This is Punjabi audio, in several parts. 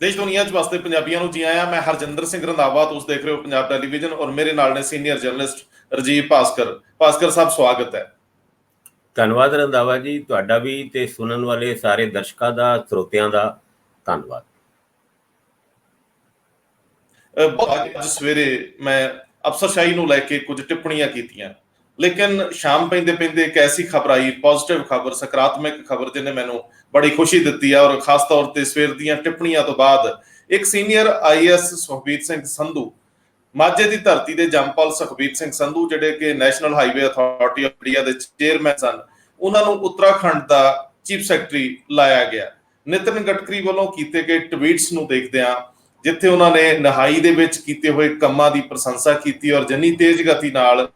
ਦੇਸ਼ ਦੁਨੀਆ 'ਚ ਵਸਦੇ ਪੰਜਾਬੀਆਂ ਨੂੰ ਜੀ ਆਇਆਂ। ਮੈਂ ਹਰਜਿੰਦਰ ਸਿੰਘ ਰੰਧਾਵਾ, ਤੁਸੀਂ ਦੇਖ ਰਹੇ ਹੋ ਪੰਜਾਬ ਟੈਲੀਵਿਜ਼ਨ ਔਰ ਮੇਰੇ ਨਾਲ ਨੇ ਸੀਨੀਅਰ ਜਰਨਲਿਸਟ ਰਜੀਵ ਭਾਸਕਰ। ਭਾਸਕਰ ਸਾਹਿਬ, ਸਵਾਗਤ ਹੈ। ਧੰਨਵਾਦ ਰੰਧਾਵਾ ਜੀ, ਤੁਹਾਡਾ ਵੀ ਤੇ ਸੁਣਨ ਵਾਲੇ ਸਾਰੇ ਦਰਸ਼ਕਾਂ ਦਾ, ਸਰੋਤਿਆਂ ਦਾ ਧੰਨਵਾਦ। ਅੱਜ ਸਵੇਰੇ ਮੈਂ ਅਫਸਰਸ਼ਾਹੀ ਨੂੰ ਲੈ ਕੇ ਕੁਝ ਟਿੱਪਣੀਆਂ ਕੀਤੀਆਂ, ਲੇਕਿਨ ਸ਼ਾਮ ਪੈਂਦੇ ਪੈਂਦੇ ਇੱਕ ਐਸੀ ਖਬਰ ਆਈ, ਪੋਜ਼ਿਟਿਵ ਖਬਰ, ਸਕਾਰਾਤਮਕ ਖਬਰ, ਜਿਹਨੇ ਮੈਨੂੰ ਬੜੀ ਖੁਸ਼ੀ ਦਿੱਤੀ ਹੈ। ਔਰ ਖਾਸ ਤੌਰ ਤੇ ਸਵੇਰ ਦੀਆਂ ਟਿੱਪਣੀਆਂ ਤੋਂ ਬਾਅਦ ਇੱਕ ਸੀਨੀਅਰ IAS ਸੁਖਬੀਰ ਸਿੰਘ ਸੰਧੂ, ਮਾਝੇ ਦੀ ਧਰਤੀ ਦੇ ਜੰਮਪਲ ਸੁਖਬੀਰ ਸਿੰਘ ਸੰਧੂ, ਜਿਹੜੇ ਕਿ national highway authority of India ਦੇ ਚੇਅਰਮੈਨ ਸਨ, ਉਹਨਾਂ ਨੂੰ ਉੱਤਰਾਖੰਡ ਦਾ ਚੀਫ ਸੈਕਟਰੀ ਲਾਇਆ ਗਿਆ। ਨਿਤਿਨ ਗਡਕਰੀ ਵੱਲੋਂ ਕੀਤੇ ਗਏ ਟਵੀਟਸ ਨੂੰ ਦੇਖਦਿਆਂ, ਜਿੱਥੇ ਉਹਨਾਂ ਨੇ ਨਹਾਈ ਦੇ ਵਿੱਚ ਕੀਤੇ ਹੋਏ ਕੰਮਾਂ ਦੀ ਪ੍ਰਸ਼ੰਸਾ ਕੀਤੀ ਔਰ ਜਿੰਨੀ ਤੇਜ਼ ਗਤੀ ਨਾਲ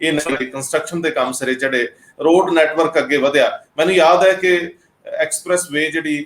ਇਹ ਕੰਸਟਰਕਸ਼ਨ ਦੇ ਕੰਮ ਸਿਰੇ ਚੜੇ, ਰੋਡ ਨੈਟਵਰਕ ਅੱਗੇ ਵਧਿਆ। ਮੈਨੂੰ ਯਾਦ ਹੈ ਕਿ ਐਕਸਪ੍ਰੈਸ ਵੇ ਜਿਹੜੀ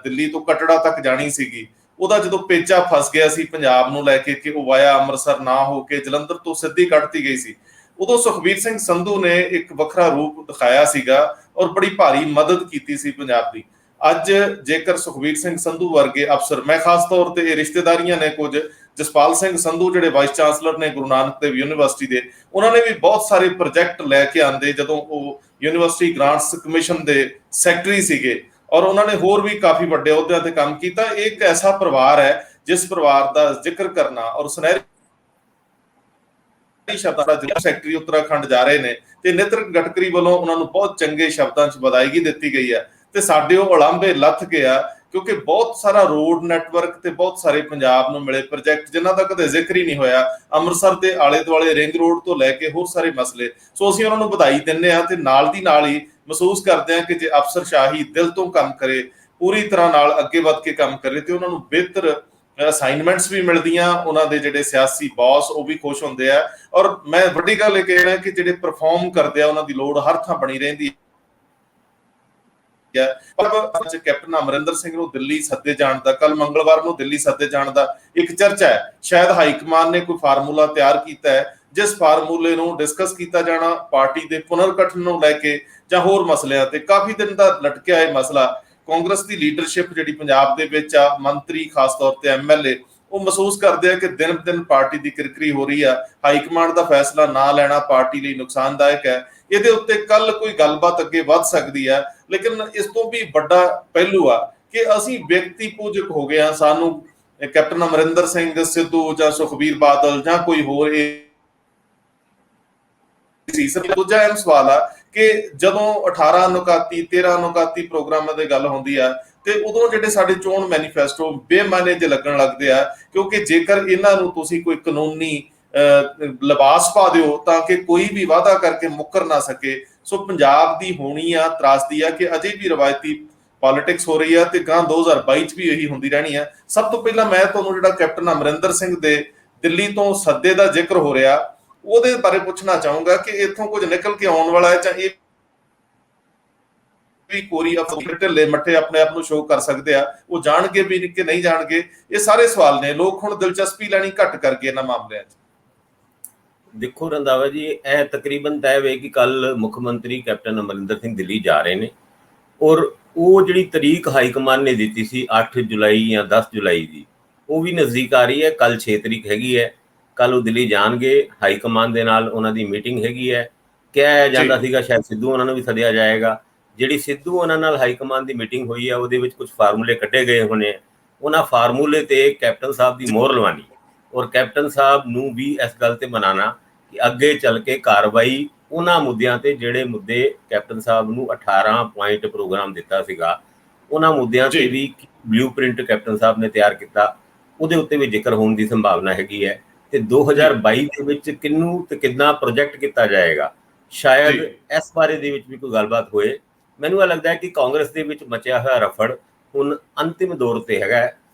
ਦਿੱਲੀ ਤੋਂ ਕਟੜਾ ਤੱਕ ਜਾਣੀ ਸੀਗੀ, ਉਹਦਾ ਜਦੋਂ ਪੇਚਾ ਫਸ ਗਿਆ ਸੀ ਪੰਜਾਬ ਨੂੰ ਲੈ ਕੇ ਕਿ ਉਹ ਵਾਇਆ ਅੰਮ੍ਰਿਤਸਰ ਨਾ ਹੋ ਕੇ ਜਲੰਧਰ ਤੋਂ ਸਿੱਧੀ ਕੱਢਤੀ ਗਈ ਸੀ, ਉਦੋਂ ਸੁਖਬੀਰ ਸਿੰਘ ਸੰਧੂ ਨੇ ਇੱਕ ਵੱਖਰਾ ਰੂਪ ਦਿਖਾਇਆ ਸੀਗਾ ਔਰ ਬੜੀ ਭਾਰੀ ਮਦਦ ਕੀਤੀ ਸੀ ਪੰਜਾਬ ਦੀ। ਅੱਜ ਜੇਕਰ ਸੁਖਬੀਰ ਸਿੰਘ ਸੰਧੂ ਵਰਗੇ ਅਫਸਰ, ਮੈਂ ਖਾਸ ਤੌਰ ਤੇ ਇਹ ਰਿਸ਼ਤੇਦਾਰੀਆਂ ਨੇ ਕੁਝ, ਜਸਪਾਲ ਸਿੰਘ ਸੰਧੂ ਜਿਹੜੇ ਵਾਈਸ ਚਾਂਸਲਰ ਨੇ ਗੁਰੂ ਨਾਨਕ ਦੇਵ ਯੂਨੀਵਰਸਿਟੀ ਦੇ, ਉਹਨਾਂ ਨੇ ਵੀ ਬਹੁਤ ਸਾਰੇ ਪ੍ਰੋਜੈਕਟ ਲੈ ਕੇ ਆਂਦੇ ਜਦੋਂ ਉਹ ਯੂਨੀਵਰਸਿਟੀ ਗ੍ਰਾਂਟਸ ਕਮਿਸ਼ਨ ਦੇ ਸੈਕਟਰੀ ਸੀਗੇ, ਔਰ ਉਹਨਾਂ ਨੇ ਹੋਰ ਵੀ ਕਾਫੀ ਵੱਡੇ ਅਹੁਦਿਆਂ ਤੇ ਕੰਮ ਕੀਤਾ। ਇਹ ਇੱਕ ਐਸਾ ਪਰਿਵਾਰ ਹੈ ਜਿਸ ਪਰਿਵਾਰ ਦਾ ਜ਼ਿਕਰ ਕਰਨਾ, ਔਰ ਸੁਨਹਿਰੀ ਸ਼ਬਦਾਂ ਦਾ ਜ਼ਿਲ੍ਹਾ ਸੈਕਟਰੀ ਉੱਤਰਾਖੰਡ ਜਾ ਰਹੇ ਨੇ ਤੇ ਨਿਤਿਨ ਗਡਕਰੀ ਵੱਲੋਂ ਉਹਨਾਂ ਨੂੰ ਬਹੁਤ ਚੰਗੇ ਸ਼ਬਦਾਂ 'ਚ ਵਧਾਈ ਦਿੱਤੀ ਗਈ ਹੈ ਤੇ ਸਾਡੇ ਉਹ ਉਲਾਂਭੇ ਲੱਥ ਗਿਆ, ਕਿਉਂਕਿ ਬਹੁਤ ਸਾਰਾ ਰੋਡ ਨੈਟਵਰਕ ਤੇ ਬਹੁਤ ਸਾਰੇ ਪੰਜਾਬ ਨੂੰ ਮਿਲੇ ਪ੍ਰੋਜੈਕਟ ਜਿਨ੍ਹਾਂ ਦਾ ਕਦੇ ਜ਼ਿਕਰ ਹੀ ਨਹੀਂ ਹੋਇਆ, ਅੰਮ੍ਰਿਤਸਰ ਦੇ ਆਲੇ ਦੁਆਲੇ ਰਿੰਗ ਰੋਡ ਤੋਂ ਲੈ ਕੇ ਹੋਰ ਸਾਰੇ ਮਸਲੇ। ਸੋ ਅਸੀਂ ਉਹਨਾਂ ਨੂੰ ਵਧਾਈ ਦਿੰਦੇ ਹਾਂ ਤੇ ਨਾਲ ਦੀ ਨਾਲ ਹੀ ਮਹਿਸੂਸ ਕਰਦੇ ਹਾਂ ਕਿ ਜੇ ਅਫਸਰਸ਼ਾਹੀ ਦਿਲ ਤੋਂ ਕੰਮ ਕਰੇ, ਪੂਰੀ ਤਰ੍ਹਾਂ ਨਾਲ ਅੱਗੇ ਵੱਧ ਕੇ ਕੰਮ ਕਰੇ, ਤੇ ਉਹਨਾਂ ਨੂੰ ਬਿਹਤਰ ਅਸਾਈਨਮੈਂਟਸ ਵੀ ਮਿਲਦੀਆਂ, ਉਹਨਾਂ ਦੇ ਜਿਹੜੇ ਸਿਆਸੀ ਬੌਸ ਉਹ ਵੀ ਖੁਸ਼ ਹੁੰਦੇ ਆ। ਔਰ ਮੈਂ ਵੱਡੀ ਗੱਲ ਇਹ ਕਹਿਣਾ ਕਿ ਜਿਹੜੇ ਪਰਫਾਰਮ ਕਰਦੇ ਆ, ਉਹਨਾਂ ਦੀ ਲੋੜ ਹਰ ਥਾਂ ਬਣੀ ਰਹਿੰਦੀ ਹੈ। ਕੈਪਟਨ ਅਮਰਿੰਦਰ ਸਿੰਘ ਨੂੰ ਦਿੱਲੀ ਸੱਦੇ ਜਾਣ ਦਾ, ਕੱਲ ਮੰਗਲਵਾਰ ਨੂੰ ਦਿੱਲੀ ਸੱਦੇ ਜਾਣ ਦਾ ਇੱਕ ਚਰਚਾ ਹੈ। ਸ਼ਾਇਦ ਹਾਈਕਮਾਨ ਨੇ ਕੋਈ ਫਾਰਮੂਲਾ ਤਿਆਰ ਕੀਤਾ ਹੈ, ਜਿਸ ਫਾਰਮੂਲੇ ਨੂੰ ਡਿਸਕਸ ਕੀਤਾ ਜਾਣਾ ਪਾਰਟੀ ਦੇ ਪੁਨਰਗਠਨ ਨੂੰ ਲੈ ਕੇ ਜਾਂ ਹੋਰ ਮਸਲਿਆਂ ਤੇ। ਕਾਫੀ ਦਿਨ ਦਾ ਲਟਕਿਆ ਇਹ ਮਸਲਾ। ਕਾਂਗਰਸ ਦੀ ਲੀਡਰਸ਼ਿਪ ਜਿਹੜੀ ਪੰਜਾਬ ਦੇ ਵਿੱਚ ਆ, ਮੰਤਰੀ ਖਾਸ ਤੌਰ ਤੇ MLA, ਉਹ ਮਹਿਸੂਸ ਕਰਦੇ ਆ ਕਿ ਦਿਨ ਦਿਨ ਪਾਰਟੀ ਦੀ ਕਿਰਕਰੀ ਹੋ ਰਹੀ ਆ। ਹਾਈਕਮਾਂਡ ਦਾ ਫੈਸਲਾ ਨਾ ਲੈਣਾ ਪਾਰਟੀ ਲਈ ਨੁਕਸਾਨਦਾਇਕ ਹੈ। ਇਹਦੇ ਉੱਤੇ ਕੱਲ ਕੋਈ ਗੱਲਬਾਤ ਅੱਗੇ ਵੱਧ ਸਕਦੀ ਹੈ, ਲੇਕਿਨ ਇਸ ਤੋਂ ਵੀ ਵੱਡਾ ਪਹਿਲੂ ਆ ਕਿ ਅਸੀਂ ਵਿਅਕਤੀ ਪੂਜਕ ਹੋ ਗਏ ਆ। ਸਾਨੂੰ ਕੈਪਟਨ ਅਮਰਿੰਦਰ ਸਿੰਘ, ਸਿੱਧੂ ਜਾਂ ਸੁਖਬੀਰ ਬਾਦਲ ਜਾਂ ਕੋਈ ਹੋਰ ਦੂਜਾ ਇਹ ਸਵਾਲ ਆ ਕਿ ਜਦੋਂ 18 ਅਨੁਕਾਤੀ 13 ਅਨੁਕਾਤੀ ਪ੍ਰੋਗਰਾਮਾਂ ਦੀ ਗੱਲ ਹੁੰਦੀ ਆ ਤੇ ਉਦੋਂ ਜਿਹੜੇ ਸਾਡੇ ਚੋਣ ਮੈਨੀਫੈਸਟੋ ਬੇਮਾਨੇ ਜਿਹੇ ਲੱਗਣ ਲੱਗਦੇ ਆ, ਕਿਉਂਕਿ ਜੇਕਰ ਇਹਨਾਂ ਨੂੰ ਤੁਸੀਂ ਕੋਈ ਕਾਨੂੰਨੀ ਲਿਬਾਸ ਪਾ ਦਿਓ ਤਾਂ ਕਿ ਕੋਈ ਵੀ ਵਾਅਦਾ ਕਰਕੇ ਮੁੱਕਰ ਨਾ ਸਕੇ। ਸੋ ਪੰਜਾਬ ਦੀ ਹੋਣੀ ਆ ਤਰਾਸਦੀ ਆ ਕਿ ਅਜੇ ਵੀ ਰਵਾਇਤੀ ਪੋਲਿਟਿਕਸ ਹੋ ਰਹੀ ਆ ਤੇ ਗਾਂ 2022 ਚ ਵੀ ਇਹੀ ਹੁੰਦੀ ਰਹਿਣੀ ਆ। ਸਭ ਤੋਂ ਪਹਿਲਾਂ ਮੈਂ ਤੁਹਾਨੂੰ ਜਿਹੜਾ ਕੈਪਟਨ ਅਮਰਿੰਦਰ ਸਿੰਘ ਦੇ ਦਿੱਲੀ ਤੋਂ ਸੱਦੇ ਦਾ ਜ਼ਿਕਰ ਹੋ ਰਿਹਾ, ਉਹਦੇ ਬਾਰੇ ਪੁੱਛਣਾ ਚਾਹੂੰਗਾ ਕਿ ਇੱਥੋਂ ਕੁਝ ਨਿਕਲ ਕੇ ਆਉਣ ਵਾਲਾ ਹੈ ਜਾਂ ਇਹ ਵੀ ਕੋਰੀ ਢਿੱਲੇ ਮੱਠੇ ਆਪਣੇ ਆਪ ਨੂੰ ਸ਼ੋਅ ਕਰ ਸਕਦੇ ਆ, ਉਹ ਜਾਣਗੇ ਵੀ ਕਿ ਨਹੀਂ ਜਾਣਗੇ? ਇਹ ਸਾਰੇ ਸਵਾਲ ਨੇ। ਲੋਕ ਹੁਣ ਦਿਲਚਸਪੀ ਲੈਣੀ ਘੱਟ ਕਰ ਗਏ ਇਹਨਾਂ ਮਾਮਲਿਆਂ 'ਚ। ਦੇਖੋ ਰੰਧਾਵਾ ਜੀ, ਇਹ ਤਕਰੀਬਨ ਤੈਅ ਹੋਵੇ ਕਿ ਕੱਲ ਮੁੱਖ ਮੰਤਰੀ ਕੈਪਟਨ ਅਮਰਿੰਦਰ ਸਿੰਘ ਦਿੱਲੀ ਜਾ ਰਹੇ ਨੇ, ਔਰ ਉਹ ਜਿਹੜੀ ਤਰੀਕ ਹਾਈਕਮਾਨ ਨੇ ਦਿੱਤੀ ਸੀ 8 ਜੁਲਾਈ ਜਾਂ 10 ਜੁਲਾਈ ਦੀ, ਉਹ ਵੀ ਨਜ਼ਦੀਕ ਆ ਰਹੀ ਹੈ। ਕੱਲ 6 ਤਰੀਕ ਹੈਗੀ ਹੈ, ਕੱਲ ਉਹ ਦਿੱਲੀ ਜਾਣਗੇ। ਹਾਈਕਮਾਨ ਦੇ ਨਾਲ ਉਹਨਾਂ ਦੀ ਮੀਟਿੰਗ ਹੈਗੀ ਹੈ। ਕਿਹਾ ਜਾਂਦਾ ਸੀਗਾ ਸ਼ਾਇਦ ਸਿੱਧੂ ਉਹਨਾਂ ਨੂੰ ਵੀ ਸੱਦਿਆ ਜਾਏਗਾ। ਜਿਹੜੀ ਸਿੱਧੂ ਉਹਨਾਂ ਨਾਲ ਹਾਈਕਮਾਨ ਦੀ ਮੀਟਿੰਗ ਹੋਈ ਹੈ, ਉਹਦੇ ਵਿੱਚ ਕੁਝ ਫਾਰਮੂਲੇ ਕੱਢੇ ਗਏ ਹੋਣੇ। ਉਹਨਾਂ ਫਾਰਮੂਲੇ ਤੇ ਕੈਪਟਨ ਸਾਹਿਬ ਦੀ ਮੋਹਰ ਲਵਾਉਣੀ ਔਰ ਕੈਪਟਨ ਸਾਹਿਬ ਨੂੰ ਵੀ ਇਸ ਗੱਲ ਤੇ ਮਨਾਉਣਾ ਕਿ ਅੱਗੇ ਚੱਲ ਕੇ ਕਾਰਵਾਈ ਉਹਨਾਂ ਮੁੱਦਿਆਂ ਤੇ, ਜਿਹੜੇ ਮੁੱਦੇ ਕੈਪਟਨ ਸਾਹਿਬ ਨੂੰ 18 ਪੁਆਇੰਟ ਪ੍ਰੋਗਰਾਮ ਦਿੱਤਾ ਸੀਗਾ, ਉਹਨਾਂ ਮੁੱਦਿਆਂ ਤੇ ਵੀ ਬਲੂ ਪ੍ਰਿੰਟ ਕੈਪਟਨ ਸਾਹਿਬ ਨੇ ਤਿਆਰ ਕੀਤਾ, ਉਹਦੇ ਉੱਤੇ ਵੀ ਜ਼ਿਕਰ ਹੋਣ ਦੀ ਸੰਭਾਵਨਾ ਹੈਗੀ ਹੈ। ਤੇ 2022 ਦੇ ਵਿੱਚ ਕਿੰਨੂੰ ਤੇ ਕਿੰਨਾ ਪ੍ਰੋਜੈਕਟ ਕੀਤਾ ਜਾਏਗਾ, ਸ਼ਾਇਦ ਇਸ ਬਾਰੇ ਦੇ ਵਿੱਚ ਵੀ ਕੋਈ ਗੱਲਬਾਤ ਹੋਏ। ਮੈਨੂੰ ਇਹ ਲੱਗਦਾ ਹੈ ਕਿ ਕਾਂਗਰਸ ਦੇ ਵਿੱਚ ਮਚਿਆ ਹੋਇਆ ਰਫੜ ਹੁਣ ਅੰਤਿਮ ਦੌਰ ਤੇ ਹੈਗਾ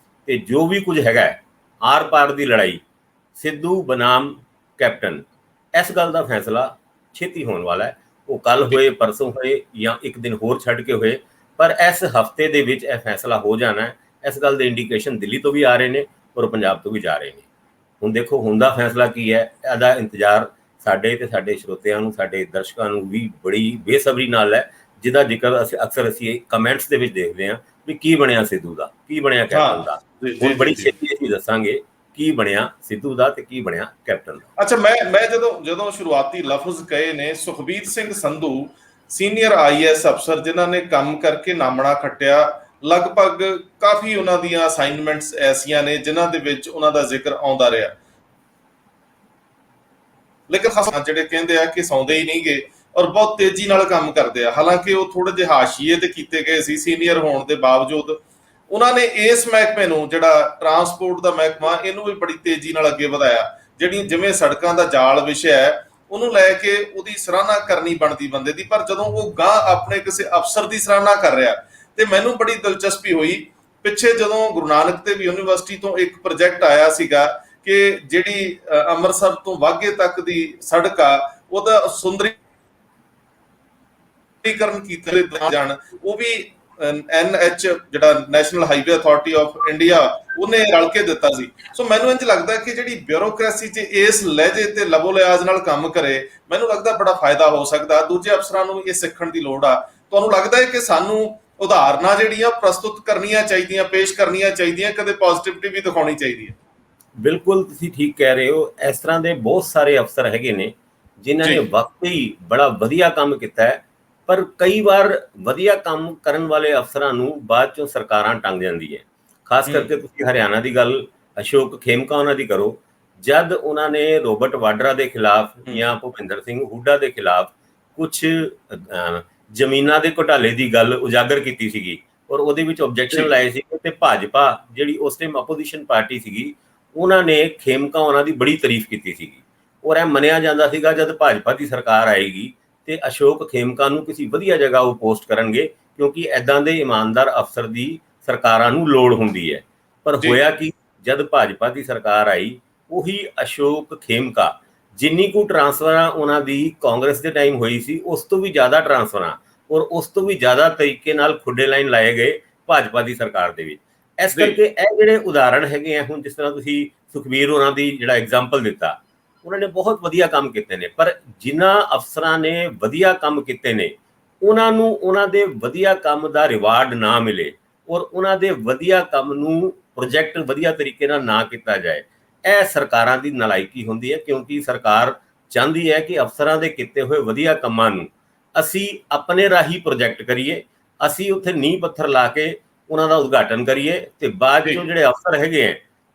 ਤੇ ਜੋ ਵੀ ਕੁਝ ਹੈਗਾ ਆਰ ਪਾਰ ਦੀ ਲੜਾਈ, ਸਿੱਧੂ ਬਨਾਮ ਕੈਪਟਨ, ਇਸ ਗੱਲ ਦਾ ਫੈਸਲਾ ਛੇਤੀ ਹੋਣ ਵਾਲਾ ਹੈ। ਉਹ ਕੱਲ ਹੋਏ, ਪਰਸੋਂ ਹੋਏ ਜਾਂ ਇੱਕ ਦਿਨ ਹੋਰ ਛੱਡ ਕੇ ਹੋਏ, ਪਰ ਇਸ ਹਫਤੇ ਦੇ ਵਿੱਚ ਇਹ ਫੈਸਲਾ ਹੋ ਜਾਣਾ ਹੈ। ਇਸ ਗੱਲ ਦੇ ਇੰਡੀਕੇਸ਼ਨ ਦਿੱਲੀ ਤੋਂ ਵੀ ਆ ਰਹੇ ਨੇ ਔਰ ਪੰਜਾਬ ਤੋਂ ਵੀ ਜਾ ਰਹੇ ਨੇ। ਹੁਣ ਦੇਖੋ ਹੁਣ ਦਾ ਫੈਸਲਾ ਕੀ ਹੈ, ਇਹਦਾ ਇੰਤਜ਼ਾਰ ਸਾਡੇ ਤੇ ਸਾਡੇ ਸਰੋਤਿਆਂ ਨੂੰ, ਸਾਡੇ ਦਰਸ਼ਕਾਂ ਨੂੰ ਵੀ ਬੜੀ ਬੇਸਬਰੀ ਨਾਲ ਹੈ, ਜਿਹਦਾ ਜ਼ਿਕਰ ਅਸੀਂ ਅਕਸਰ ਕਮੈਂਟਸ ਦੇ ਵਿੱਚ ਦੇਖਦੇ ਹਾਂ ਵੀ ਕੀ ਬਣਿਆ ਸਿੱਧੂ ਦਾ, ਕੀ ਬਣਿਆ ਕੈਪਟਨ ਦਾ। ਹੁਣ ਬੜੀ ਛੇਤੀ ਅਸੀਂ ਦੱਸਾਂਗੇ ਕੀ ਬਣਿਆ ਸਿੱਧੂ ਦਾ ਤੇ ਕੀ ਬਣਿਆ ਕੈਪਟਨ ਦਾ। ਅੱਛਾ, ਮੈਂ ਜਦੋਂ ਸ਼ੁਰੂਆਤੀ ਲਫ਼ਜ਼ ਕਹੇ ਨੇ, ਸੁਖਬੀਰ ਸਿੰਘ ਸੰਧੂ ਸੀਨੀਅਰ IAS ਅਫਸਰ ਜਿਨ੍ਹਾਂ ਨੇ ਕੰਮ ਕਰਕੇ ਨਾਮਣਾ ਖੱਟਿਆ, ਲਗਭਗ ਕਾਫੀ ਉਹਨਾਂ ਦੀਆਂ ਅਸਾਈਨਮੈਂਟਸ ਐਸੀਆਂ ਨੇ ਜਿਨ੍ਹਾਂ ਦੇ ਵਿੱਚ ਉਹਨਾਂ ਦਾ ਜ਼ਿਕਰ ਆਉਂਦਾ ਰਿਹਾ, ਲੇਕਿਨ ਜਿਹੜੇ ਕਹਿੰਦੇ ਆ ਕਿ ਸੌਂਦੇ ਹੀ ਨਹੀਂ ਗਏ ਔਰ ਬਹੁਤ ਤੇਜ਼ੀ ਨਾਲ ਕੰਮ ਕਰਦੇ ਆ। ਹਾਲਾਂਕਿ ਉਹ ਥੋੜੇ ਜਿਹੇ ਹਾਸ਼ੀਏ ਤੇ ਕੀਤੇ ਗਏ ਸੀ ਸੀਨੀਅਰ ਹੋਣ ਦੇ ਬਾਵਜੂਦ। ਉਹਨਾਂ ਨੇ ਇਸ ਮਹਿਕਮੇ ਨੂੰ, ਜਿਹੜਾ ਟਰਾਂਸਪੋਰਟ ਦਾ ਮਹਿਕਮਾ, ਇਹਨੂੰ ਵੀ ਬੜੀ ਤੇਜ਼ੀ ਨਾਲ ਅੱਗੇ ਵਧਾਇਆ। ਜਿਹੜੀ ਜਿਵੇਂ ਸੜਕਾਂ ਦਾ ਜਾਲ ਵਿਸ਼ਾ ਹੈ, ਉਹਨੂੰ ਲੈ ਕੇ ਉਹਦੀ ਸਰਾਹਨਾ ਕਰਨੀ ਬਣਦੀ ਬੰਦੇ ਦੀ, ਪਰ ਜਦੋਂ ਉਹ ਗਾਂ ਆਪਣੇ ਕਿਸੇ ਅਫਸਰ ਦੀ ਸਰਾਹਨਾ ਕਰ ਰਿਹਾ ਤੇ ਮੈਨੂੰ ਬੜੀ ਦਿਲਚਸਪੀ ਹੋਈ। ਪਿੱਛੇ ਜਦੋਂ ਗੁਰੂ ਨਾਨਕ ਦੇਵ ਯੂਨੀਵਰਸਿਟੀ ਤੋਂ ਇੱਕ ਪ੍ਰੋਜੈਕਟ ਆਇਆ ਸੀਗਾ ਕਿ ਜਿਹੜੀ ਅੰਮ੍ਰਿਤਸਰ ਤੋਂ ਵਾਘੇ ਤੱਕ ਦੀ ਸੜਕ ਆ, ਉਹਦਾ ਸੁੰਦਰੀਕਰਨ ਕੀਤਾ ਜਾਣ, ਉਹ ਵੀ NH ਜਿਹੜਾ national highway authority of India, ਉਹਨੇ ਰਲ ਕੇ ਦਿੱਤਾ ਸੀ। ਸੋ ਮੈਨੂੰ ਇੰਝ ਲੱਗਦਾ ਕਿ ਜਿਹੜੀ ਬਿਊਰੋਕ੍ਰੇਸੀ 'ਚ ਇਸ ਲਹਿਜੇ ਤੇ ਲਬੋ ਲਿਆਜ਼ ਨਾਲ ਕੰਮ ਕਰੇ, ਮੈਨੂੰ ਲੱਗਦਾ ਬੜਾ ਫਾਇਦਾ ਹੋ ਸਕਦਾ। ਦੂਜੇ ਅਫਸਰਾਂ ਨੂੰ ਇਹ ਸਿੱਖਣ ਦੀ ਲੋੜ ਆ। ਤੁਹਾਨੂੰ ਲੱਗਦਾ ਹੈ ਕਿ ਸਾਨੂੰ ਉਦਾਹਰਨਾਂ ਜਿਹੜੀਆਂ ਪ੍ਰਸਤੁਤ ਕਰਨੀਆਂ ਚਾਹੀਦੀਆਂ, ਪੇਸ਼ ਕਰਨੀਆਂ ਚਾਹੀਦੀਆਂ, ਕਦੇ ਪੋਜ਼ਿਟਿਵਿਟੀ ਵੀ ਦਿਖਾਉਣੀ ਚਾਹੀਦੀ ਹੈ? ਬਿਲਕੁਲ, ਤੁਸੀਂ ਠੀਕ ਕਹਿ ਰਹੇ ਹੋ। ਇਸ ਤਰ੍ਹਾਂ ਦੇ ਬਹੁਤ ਸਾਰੇ ਅਫਸਰ ਹੈਗੇ ਨੇ ਜਿਨ੍ਹਾਂ ਨੇ ਵਾਕਈ ਬੜਾ ਵਧੀਆ ਕੰਮ ਕੀਤਾ ਹੈ, ਪਰ ਕਈ ਵਾਰ ਵਧੀਆ ਕੰਮ ਕਰਨ ਵਾਲੇ ਅਫਸਰਾਂ ਨੂੰ ਬਾਅਦ ਚੋਂ ਸਰਕਾਰਾਂ ਟੰਗ ਜਾਂਦੀ ਹੈ। ਖਾਸ ਕਰਕੇ ਤੁਸੀਂ ਹਰਿਆਣਾ ਦੀ ਗੱਲ ਅਸ਼ੋਕ ਖੇਮਕਾ ਉਹਨਾਂ ਦੀ ਕਰੋ। ਜਦ ਉਹਨਾਂ ਨੇ ਰੋਬਰਟ ਵਾਡਰਾ ਦੇ ਖਿਲਾਫ ਜਾਂ ਭੁਪਿੰਦਰ ਸਿੰਘ ਹੁੱਡਾ ਦੇ ਖਿਲਾਫ ਕੁਝ ਜ਼ਮੀਨਾਂ ਦੇ ਘੁਟਾਲੇ ਦੀ ਗੱਲ ਉਜਾਗਰ ਕੀਤੀ ਸੀਗੀ ਔਰ ਉਹਦੇ ਵਿੱਚ ਆਬਜੈਕਸ਼ਨ ਲਾਏ ਸੀ, ਤੇ ਭਾਜਪਾ ਜਿਹੜੀ ਉਸ ਟਾਈਮ ਆਪੋਜੀਸ਼ਨ ਪਾਰਟੀ ਸੀਗੀ, ਉਹਨਾਂ ਨੇ ਖੇਮਕਾ ਉਹਨਾਂ ਦੀ ਬੜੀ ਤਾਰੀਫ ਕੀਤੀ ਸੀਗੀ। ਔਰ ਇਹ ਮੰਨਿਆ ਜਾਂਦਾ ਸੀਗਾ ਜਦ ਭਾਜਪਾ ਦੀ ਸਰਕਾਰ ਆਏਗੀ ਤੇ ਅਸ਼ੋਕ ਖੇਮਕਾ ਨੂੰ ਕਿਸੇ ਵਧੀਆ ਜਗ੍ਹਾ ਉਹ ਪੋਸਟ ਕਰਨਗੇ, ਕਿਉਂਕਿ ਐਦਾਂ ਦੇ ਇਮਾਨਦਾਰ ਅਫਸਰ ਦੀ ਸਰਕਾਰਾਂ ਨੂੰ ਲੋੜ ਹੁੰਦੀ ਹੈ। ਪਰ ਹੋਇਆ ਕਿ ਜਦ ਭਾਜਪਾ ਦੀ ਸਰਕਾਰ ਆਈ, ਉਹੀ ਅਸ਼ੋਕ ਖੇਮਕਾ, ਜਿੰਨੀ ਕੁ ਟਰਾਂਸਫਰਾਂ ਉਹਨਾਂ ਦੀ ਕਾਂਗਰਸ ਦੇ ਟਾਈਮ ਹੋਈ ਸੀ, ਉਸ ਤੋਂ ਵੀ ਜ਼ਿਆਦਾ ਟਰਾਂਸਫਰਾਂ ਔਰ ਉਸ ਤੋਂ ਵੀ ਜ਼ਿਆਦਾ ਤਰੀਕੇ ਨਾਲ ਖੁੱਡੇ ਲਾਈਨ ਲਾਏ ਗਏ ਭਾਜਪਾ ਦੀ ਸਰਕਾਰ ਦੇ ਵਿੱਚ। ਇਸ ਕਰਕੇ ਇਹ ਜਿਹੜੇ ਉਦਾਹਰਣ ਹੈਗੇ ਆ, ਹੁਣ ਜਿਸ ਤਰ੍ਹਾਂ ਤੁਸੀਂ ਸੁਖਬੀਰ ਉਹਨਾਂ ਦੀ ਜਿਹੜਾ ਐਗਜ਼ਾਮਪਲ ਦਿੱਤਾ, ਉਹਨਾਂ ਨੇ ਬਹੁਤ ਵਧੀਆ ਕੰਮ ਕੀਤੇ ਨੇ, ਪਰ ਜਿਨ੍ਹਾਂ ਅਫਸਰਾਂ ਨੇ ਵਧੀਆ ਕੰਮ ਕੀਤੇ ਨੇ ਉਹਨਾਂ ਨੂੰ ਉਹਨਾਂ ਦੇ ਵਧੀਆ ਕੰਮ ਦਾ ਰਿਵਾਰਡ ਨਾ ਮਿਲੇ ਔਰ ਉਹਨਾਂ ਦੇ ਵਧੀਆ ਕੰਮ ਨੂੰ ਪ੍ਰੋਜੈਕਟ ਵਧੀਆ ਤਰੀਕੇ ਨਾਲ ਨਾ ਕੀਤਾ ਜਾਏ, ਇਹ ਸਰਕਾਰਾਂ ਦੀ ਨਲਾਇਕੀ ਹੁੰਦੀ ਹੈ। ਕਿਉਂਕਿ ਸਰਕਾਰ ਚਾਹੁੰਦੀ ਹੈ ਕਿ ਅਫਸਰਾਂ ਦੇ ਕੀਤੇ ਹੋਏ ਵਧੀਆ ਕੰਮਾਂ ਨੂੰ ਅਸੀਂ ਆਪਣੇ ਰਾਹੀਂ ਪ੍ਰੋਜੈਕਟ ਕਰੀਏ, ਅਸੀਂ ਉੱਥੇ ਨੀਂਹ ਪੱਥਰ ਲਾ ਕੇ ਉਹਨਾਂ ਦਾ ਉਦਘਾਟਨ ਕਰੀਏ ਤੇ ਬਾਅਦ ਚੋਂ ਜਿਹੜੇ ਅਫਸਰ ਹੈਗੇ ਆ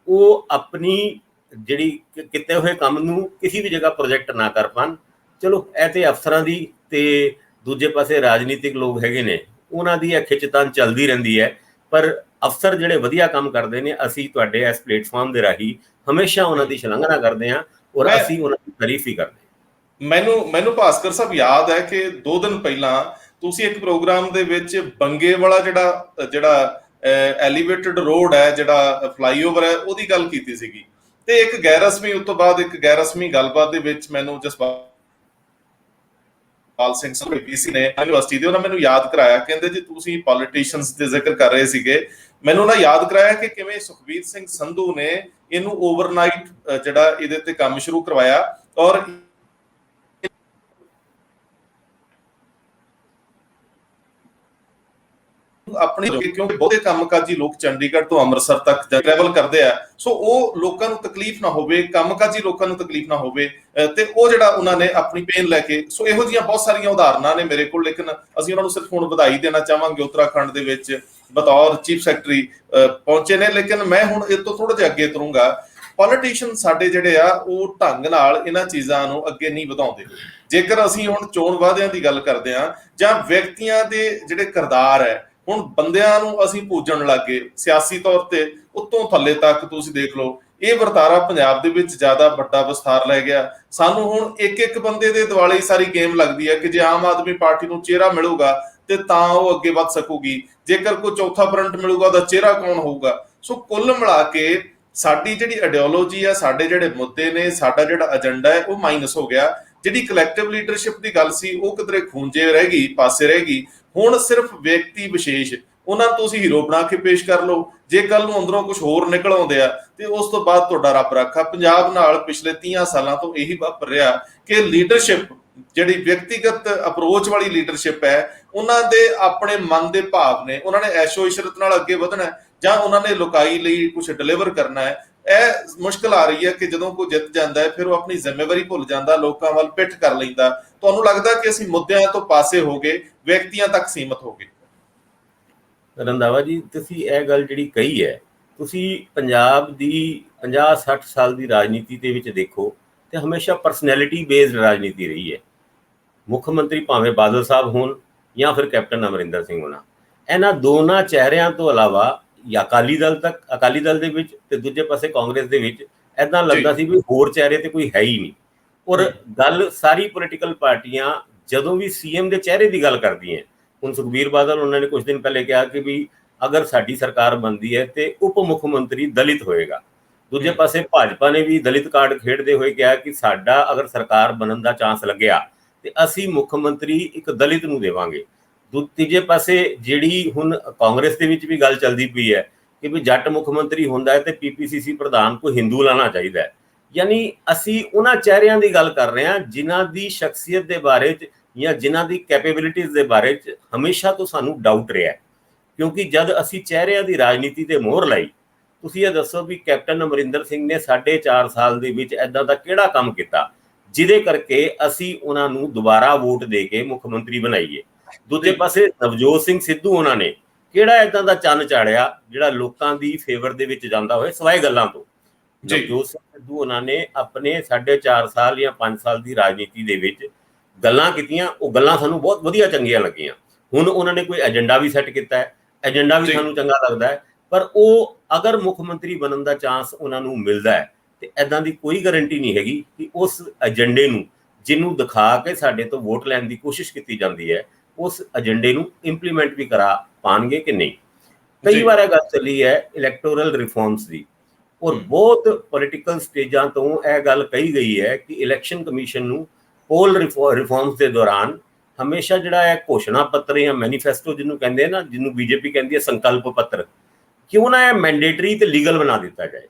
ਉਹ ਆਪਣੀ ਜਿਹੜੀ ਕੀਤੇ ਹੋਏ ਕੰਮ ਨੂੰ ਕਿਸੇ ਵੀ ਜਗ੍ਹਾ ਪ੍ਰੋਜੈਕਟ ਨਾ ਕਰ ਪਾਉਣ। ਚਲੋ ਇਹ ਤੇ ਅਫਸਰਾਂ ਦੀ ਤੇ ਦੂਜੇ ਪਾਸੇ ਰਾਜਨੀਤਿਕ ਲੋਕ ਹੈਗੇ ਨੇ, ਉਹਨਾਂ ਦੀ ਇਹ ਖਿੱਚਤਾਨ ਚੱਲਦੀ ਰਹਿੰਦੀ ਹੈ। ਪਰ ਅਫਸਰ ਜਿਹੜੇ ਵਧੀਆ ਕੰਮ ਕਰਦੇ ਨੇ, ਅਸੀਂ ਤੁਹਾਡੇ ਇਸ ਪਲੇਟਫਾਰਮ ਦੇ ਰਾਹੀਂ ਹਮੇਸ਼ਾ ਉਹਨਾਂ ਦੀ ਸ਼ਲਾਘਾ ਕਰਦੇ ਹਾਂ ਔਰ ਅਸੀਂ ਉਹਨਾਂ ਦੀ ਤਾਰੀਫ ਹੀ ਕਰਦੇ ਹਾਂ। ਮੈਨੂੰ ਭਾਸਕਰ ਸਾਹਿਬ ਯਾਦ ਹੈ ਕਿ 2 ਦਿਨ ਪਹਿਲਾਂ ਤੁਸੀਂ ਇੱਕ ਪ੍ਰੋਗਰਾਮ ਦੇ ਵਿੱਚ ਬੰਗੇ ਵਾਲਾ ਜਿਹੜਾ ਐਲੀਵੇਟਡ ਰੋਡ ਹੈ, ਜਿਹੜਾ ਫਲਾਈਓਵਰ ਹੈ, ਉਹਦੀ ਗੱਲ ਕੀਤੀ ਸੀਗੀ। ਤੇ ਇੱਕ ਗੈਰ ਰਸਮੀ, ਉਸ ਤੋਂ ਬਾਅਦ ਇੱਕ ਗੈਰ ਰਸਮੀ ਗੱਲਬਾਤ ਦੇ ਵਿੱਚ ਮੈਨੂੰ ਜਸਪਾਲ ਸਿੰਘ BBC ਨੇ ਯੂਨੀਵਰਸਿਟੀ ਦੇ, ਉਹਨਾਂ ਮੈਨੂੰ ਯਾਦ ਕਰਾਇਆ, ਕਹਿੰਦੇ ਜੀ ਤੁਸੀਂ ਪੋਲੀਟੀਸ਼ੀਅਨਸ ਦੇ ਜ਼ਿਕਰ ਕਰ ਰਹੇ ਸੀਗੇ, ਮੈਨੂੰ ਉਹਨਾਂ ਯਾਦ ਕਰਾਇਆ ਕਿ ਕਿਵੇਂ ਸੁਖਬੀਰ ਸਿੰਘ ਸੰਧੂ ਨੇ ਇਹਨੂੰ ਓਵਰਨਾਈਟ ਜਿਹੜਾ ਇਹਦੇ ਤੇ ਕੰਮ ਸ਼ੁਰੂ ਕਰਵਾਇਆ ਔਰ ਆਪਣੀ, ਕਿਉਂਕਿ ਬਹੁਤੇ ਕੰਮਕਾਜੀ ਲੋਕ ਚੰਡੀਗੜ੍ਹ ਤੋਂ ਅੰਮ੍ਰਿਤਸਰ ਤੱਕ ਟਰੈਵਲ ਕਰਦੇ ਆ, ਸੋ ਉਹ ਲੋਕਾਂ ਨੂੰ ਤਕਲੀਫ ਨਾ ਹੋਵੇ, ਕੰਮਕਾਜੀ ਲੋਕਾਂ ਨੂੰ ਤਕਲੀਫ ਨਾ ਹੋਵੇ, ਤੇ ਉਹ ਜਿਹੜਾ ਉਹਨਾਂ ਨੇ ਆਪਣੀ ਪੇਨ ਲੈ ਕੇ, ਸੋ ਇਹੋ ਜਿਹੀਆਂ ਬਹੁਤ ਸਾਰੀਆਂ ਉਦਾਹਰਨਾਂ ਨੇ ਮੇਰੇ ਕੋਲ। ਲੇਕਿਨ ਅਸੀਂ ਉਹਨਾਂ ਨੂੰ ਸਿਰਫ ਹੁਣ ਵਧਾਈ ਦੇਣਾ ਚਾਹਾਂਗੇ, ਉੱਤਰਾਖੰਡ ਦੇ ਵਿੱਚ ਬਤੌਰ ਚੀਫ ਸੈਕਟਰੀ ਪਹੁੰਚੇ ਨੇ। ਲੇਕਿਨ ਮੈਂ ਹੁਣ ਇਹ ਤੋਂ ਥੋੜਾ ਜਿਹਾ ਅੱਗੇ ਤੁਰੂੰਗਾ। ਪੋਲੀਟੀਸ਼ੀਅਨ ਸਾਡੇ ਜਿਹੜੇ ਆ ਉਹ ਢੰਗ ਨਾਲ ਇਹਨਾਂ ਚੀਜ਼ਾਂ ਨੂੰ ਅੱਗੇ ਨਹੀਂ ਵਧਾਉਂਦੇ। ਜੇਕਰ ਅਸੀਂ ਹੁਣ ਚੋਣ ਵਾਅਦਿਆਂ ਦੀ ਗੱਲ ਕਰਦੇ ਹਾਂ ਜਾਂ ਵਿਅਕਤੀਆਂ ਦੇ ਜਿਹੜੇ ਕਿਰਦਾਰ ਹੈ, ਹੁਣ ਬੰਦਿਆਂ ਨੂੰ ਅਸੀਂ ਪੂਜਣ ਲੱਗ ਗਏ ਸਿਆਸੀ ਤੌਰ ਤੇ ਉੱਤੋਂ ਥੱਲੇ ਤੱਕ। ਤੁਸੀਂ ਦੇਖ ਲਓ ਇਹ ਵਰਤਾਰਾ ਪੰਜਾਬ ਦੇ ਵਿੱਚ ਜ਼ਿਆਦਾ ਵੱਡਾ ਵਿਸਥਾਰ ਲੈ ਗਿਆ। ਸਾਨੂੰ ਹੁਣ ਇੱਕ ਬੰਦੇ ਦੇ ਦੁਆਲੇ ਸਾਰੀ ਗੇਮ ਲੱਗਦੀ ਹੈ ਕਿ ਜੇ ਆਮ ਆਦਮੀ ਪਾਰਟੀ ਨੂੰ ਚਿਹਰਾ ਮਿਲੂਗਾ ਤੇ ਤਾਂ ਉਹ ਅੱਗੇ ਵੱਧ ਸਕੂਗੀ, ਜੇਕਰ ਕੋਈ ਚੌਥਾ ਫਰੰਟ ਮਿਲੂਗਾ ਉਹਦਾ ਚਿਹਰਾ ਕੌਣ ਹੋਊਗਾ। ਸੋ ਕੁੱਲ ਮਿਲਾ ਕੇ ਸਾਡੀ ਜਿਹੜੀ ਆਈਡੀਓਲੋਜੀ ਆ, ਸਾਡੇ ਜਿਹੜੇ ਮੁੱਦੇ ਨੇ, ਸਾਡਾ ਜਿਹੜਾ ਏਜੰਡਾ ਹੈ, ਉਹ ਮਾਈਨਸ ਹੋ ਗਿਆ। ਜਿਹੜੀ ਕਲੈਕਟਿਵ ਲੀਡਰਸ਼ਿਪ ਦੀ ਗੱਲ ਸੀ ਉਹ ਕਿਧਰੇ ਖੂੰਜੇ ਰਹਿ ਗਈ, ਪਾਸੇ ਰਹਿ ਗਈ। ਹੁਣ ਸਿਰਫ ਵਿਅਕਤੀ ਵਿਸ਼ੇਸ਼, ਉਹਨਾਂ ਨੂੰ ਤੁਸੀਂ ਹੀਰੋ ਬਣਾ ਕੇ ਪੇਸ਼ ਕਰ ਲਓ। ਜੇ ਕੱਲ ਨੂੰ ਅੰਦਰੋਂ ਕੁਝ ਹੋਰ ਨਿਕਲ ਆਉਂਦੇ ਆ ਤੇ ਉਸ ਤੋਂ ਬਾਅਦ ਤੁਹਾਡਾ ਰੱਬ ਰਾਖਾ। ਪੰਜਾਬ ਨਾਲ ਪਿਛਲੇ 30 ਸਾਲਾਂ ਤੋਂ ਇਹੀ ਵਾਪਰ ਰਿਹਾ ਕਿ ਲੀਡਰਸ਼ਿਪ, ਜਿਹੜੀ ਵਿਅਕਤੀਗਤ ਅਪਰੋਚ ਵਾਲੀ ਲੀਡਰਸ਼ਿਪ ਹੈ, ਉਹਨਾਂ ਦੇ ਆਪਣੇ ਮਨ ਦੇ ਭਾਵ ਨੇ, ਉਹਨਾਂ ਨੇ ਐਸ਼ੋ ਇਸ਼ਰਤ ਨਾਲ ਅੱਗੇ ਵਧਣਾ ਜਾਂ ਉਹਨਾਂ ਨੇ ਲੁਕਾਈ ਲਈ ਕੁਝ ਡਿਲੀਵਰ ਕਰਨਾ ਹੈ। ਇਹ ਮੁਸ਼ਕਲ ਆ ਰਹੀ ਹੈ ਕਿ ਜਦੋਂ ਕੋਈ ਜਿੱਤ ਜਾਂਦਾ ਹੈ ਫਿਰ ਉਹ ਆਪਣੀ ਜ਼ਿੰਮੇਵਾਰੀ ਭੁੱਲ ਜਾਂਦਾ, ਲੋਕਾਂ ਵੱਲ ਪਿੱਠ ਕਰ ਲੈਂਦਾ। ਤੁਹਾਨੂੰ ਲੱਗਦਾ ਕਿ ਅਸੀਂ ਮੁੱਦਿਆਂ ਤੋਂ ਪਾਸੇ ਹੋ ਗਏ, ਵਿਅਕਤੀਆਂ ਤੱਕ ਸੀਮਤ ਹੋ ਗਏ? ਰੰਧਾਵਾ ਜੀ, ਤੁਸੀਂ ਇਹ ਗੱਲ ਜਿਹੜੀ ਕਹੀ ਹੈ, ਤੁਸੀਂ ਪੰਜਾਬ ਦੀ 50-60 ਸਾਲ ਦੀ ਰਾਜਨੀਤੀ ਦੇ ਵਿੱਚ ਦੇਖੋ ਤੇ ਹਮੇਸ਼ਾ ਪਰਸਨੈਲਿਟੀ ਬੇਸਡ ਰਾਜਨੀਤੀ ਰਹੀ ਹੈ। ਮੁੱਖ ਮੰਤਰੀ ਭਾਵੇਂ ਬਾਦਲ ਸਾਹਿਬ ਹੋਣ ਜਾਂ ਫਿਰ ਕੈਪਟਨ ਅਮਰਿੰਦਰ ਸਿੰਘ ਹੋਣਾ, ਇਹਨਾਂ ਦੋਨਾਂ ਚਿਹਰਿਆਂ ਤੋਂ ਇਲਾਵਾ ਜਾਂ ਅਕਾਲੀ ਦਲ ਦੇ ਵਿੱਚ ਤੇ ਦੂਜੇ ਪਾਸੇ ਕਾਂਗਰਸ ਦੇ ਵਿੱਚ ਏਦਾਂ ਲੱਗਦਾ ਸੀ ਵੀ ਹੋਰ ਚਿਹਰੇ ਤੇ ਕੋਈ ਹੈ ਹੀ ਨਹੀਂ। ਔਰ ਗੱਲ ਸਾਰੀ ਪੋਲੀਟੀਕਲ ਪਾਰਟੀਆਂ ਜਦੋਂ ਵੀ ਸੀਐਮ ਦੇ ਚਿਹਰੇ ਦੀ ਗੱਲ ਕਰਦੀਆਂ, ਹੁਣ ਸੁਖਬੀਰ ਬਾਦਲ ਉਹਨਾਂ ਨੇ ਕੁਝ ਦਿਨ ਪਹਿਲੇ ਕਿਹਾ ਕਿ ਵੀ ਅਗਰ ਸਾਡੀ ਸਰਕਾਰ ਬਣਦੀ ਹੈ ਤੇ ਉਪ ਮੁੱਖ ਮੰਤਰੀ ਦਲਿਤ ਹੋਏਗਾ। ਦੂਜੇ ਪਾਸੇ ਭਾਜਪਾ ਨੇ ਵੀ ਦਲਿਤ ਕਾਰਡ ਖੇਡਦੇ ਹੋਏ ਕਿਹਾ ਕਿ ਸਾਡਾ ਅਗਰ ਸਰਕਾਰ ਬਣਨ ਦਾ ਚਾਂਸ ਲੱਗਿਆ ਤੇ ਅਸੀਂ ਮੁੱਖ ਮੰਤਰੀ ਇੱਕ ਦਲਿਤ ਨੂੰ ਦੇਵਾਂਗੇ। ਤੀਜੇ ਪਾਸੇ ਜਿਹੜੀ ਹੁਣ ਕਾਂਗਰਸ ਦੇ ਵਿੱਚ ਵੀ ਗੱਲ ਚੱਲਦੀ ਪਈ ਹੈ ਕਿ ਵੀ ਜੱਟ ਮੁੱਖ ਮੰਤਰੀ ਹੁੰਦਾ ਹੈ ਤੇ ਪੀਪੀਸੀਸੀ ਪ੍ਰਧਾਨ ਕੋਈ ਹਿੰਦੂ ਲਾਣਾ ਚਾਹੀਦਾ ਹੈ। ਯਾਨੀ ਅਸੀਂ ਉਹਨਾਂ ਚਿਹਰਿਆਂ ਦੀ ਗੱਲ ਕਰ ਰਹੇ ਹਾਂ ਜਿਨ੍ਹਾਂ ਦੀ ਸ਼ਖਸੀਅਤ ਦੇ ਬਾਰੇ 'ਚ ਜਾਂ ਜਿਨ੍ਹਾਂ ਦੀ ਕੈਪੇਬਿਲਿਟੀਜ਼ ਦੇ ਬਾਰੇ 'ਚ ਹਮੇਸ਼ਾ ਤੋਂ ਸਾਨੂੰ ਡਾਊਟ ਰਿਹਾ। ਕਿਉਂਕਿ ਜਦ ਅਸੀਂ ਚਿਹਰਿਆਂ ਦੀ ਰਾਜਨੀਤੀ ਤੇ ਮੋਹਰ ਲਾਈ, ਤੁਸੀਂ ਇਹ ਦੱਸੋ ਵੀ ਕੈਪਟਨ ਅਮਰਿੰਦਰ ਸਿੰਘ ਨੇ 4.5 ਸਾਲ ਦੇ ਵਿੱਚ ਇੱਦਾਂ ਦਾ ਕਿਹੜਾ ਕੰਮ ਕੀਤਾ ਜਿਹਦੇ ਕਰਕੇ ਅਸੀਂ ਉਹਨਾਂ ਨੂੰ ਦੁਬਾਰਾ ਵੋਟ ਦੇ ਕੇ ਮੁੱਖ ਮੰਤਰੀ ਬਣਾਈਏ। ਦੂਜੇ ਪਾਸੇ ਨਵਜੋਤ ਸਿੰਘ ਸਿੱਧੂ ਉਹਨਾਂ ਨੇ ਕਿਹੜਾ ਇੱਦਾਂ ਦਾ ਚੰਨ ਚਾੜਿਆ ਜਿਹੜਾ ਲੋਕਾਂ ਦੀ ਫੇਵਰ ਦੇ ਵਿੱਚ ਜਾਂਦਾ ਹੋਏ, ਸਵਾਏ ਗੱਲਾਂ ਤੋਂ। ਨਵਜੋਤ ਸਿੰਘ ਸਿੱਧੂ ਉਹਨਾਂ ਨੇ ਆਪਣੇ 4.5 ਸਾਲ ਜਾਂ 5 ਸਾਲ ਦੀ ਰਾਜਨੀਤੀ ਦੇ ਵਿੱਚ ਗੱਲਾਂ ਕੀਤੀਆਂ, ਉਹ ਗੱਲਾਂ ਸਾਨੂੰ ਬਹੁਤ ਵਧੀਆ ਚੰਗੀਆਂ ਲੱਗੀਆਂ। ਹੁਣ ਉਹਨਾਂ ਨੇ ਕੋਈ ਏਜੰਡਾ ਵੀ ਸੈੱਟ ਕੀਤਾ ਹੈ, ਏਜੰਡਾ ਵੀ ਸਾਨੂੰ ਚੰਗਾ ਲੱਗਦਾ ਹੈ, ਪਰ ਉਹ ਅਗਰ ਮੁੱਖ ਮੰਤਰੀ ਬਣਨ ਦਾ ਚਾਂਸ ਉਹਨਾਂ ਨੂੰ ਮਿਲਦਾ ਹੈ ਤੇ ਇੱਦਾਂ ਦੀ ਕੋਈ ਗਾਰੰਟੀ ਨਹੀਂ ਹੈਗੀ ਕਿ ਉਸ ਏਜੰਡੇ ਨੂੰ ਜਿਹਨੂੰ ਦਿਖਾ ਕੇ ਸਾਡੇ ਤੋਂ ਵੋਟ ਲੈਣ ਦੀ ਕੋਸ਼ਿਸ਼ ਕੀਤੀ ਜਾਂਦੀ ਹੈ, ਉਸ ਏਜੰਡੇ ਨੂੰ ਇੰਪਲੀਮੈਂਟ ਵੀ ਕਰਾ ਪਾਣਗੇ ਕਿ ਨਹੀਂ। ਕਈ ਵਾਰ ਇਹ ਗੱਲ ਚੱਲੀ ਹੈ ਇਲੈਕਟੋਰਲ ਰਿਫਾਰਮਸ ਦੀ, ਔਰ ਬਹੁਤ ਪੋਲੀਟੀਕਲ ਸਟੇਜਾਂ ਤੋਂ ਇਹ ਗੱਲ ਕਹੀ ਗਈ ਹੈ ਕਿ ਇਲੈਕਸ਼ਨ ਕਮਿਸ਼ਨ ਨੂੰ ਪੋਲ ਰਿਫਾਰਮਸ ਦੇ ਦੌਰਾਨ ਹਮੇਸ਼ਾ ਜਿਹੜਾ ਹੈ ਘੋਸ਼ਣਾ ਪੱਤਰ ਜਾਂ ਮੈਨੀਫੈਸਟੋ ਜਿਹਨੂੰ ਕਹਿੰਦੇ ਆ ਨਾ, ਜਿਹਨੂੰ ਬੀਜੇਪੀ ਕਹਿੰਦੀ ਹੈ ਸੰਕਲਪ ਪੱਤਰ, ਕਿਉਂ ਨਾ ਇਹ ਮੈਂਡੇਟਰੀ ਤੇ ਲੀਗਲ ਬਣਾ ਦਿੱਤਾ ਜਾਏ।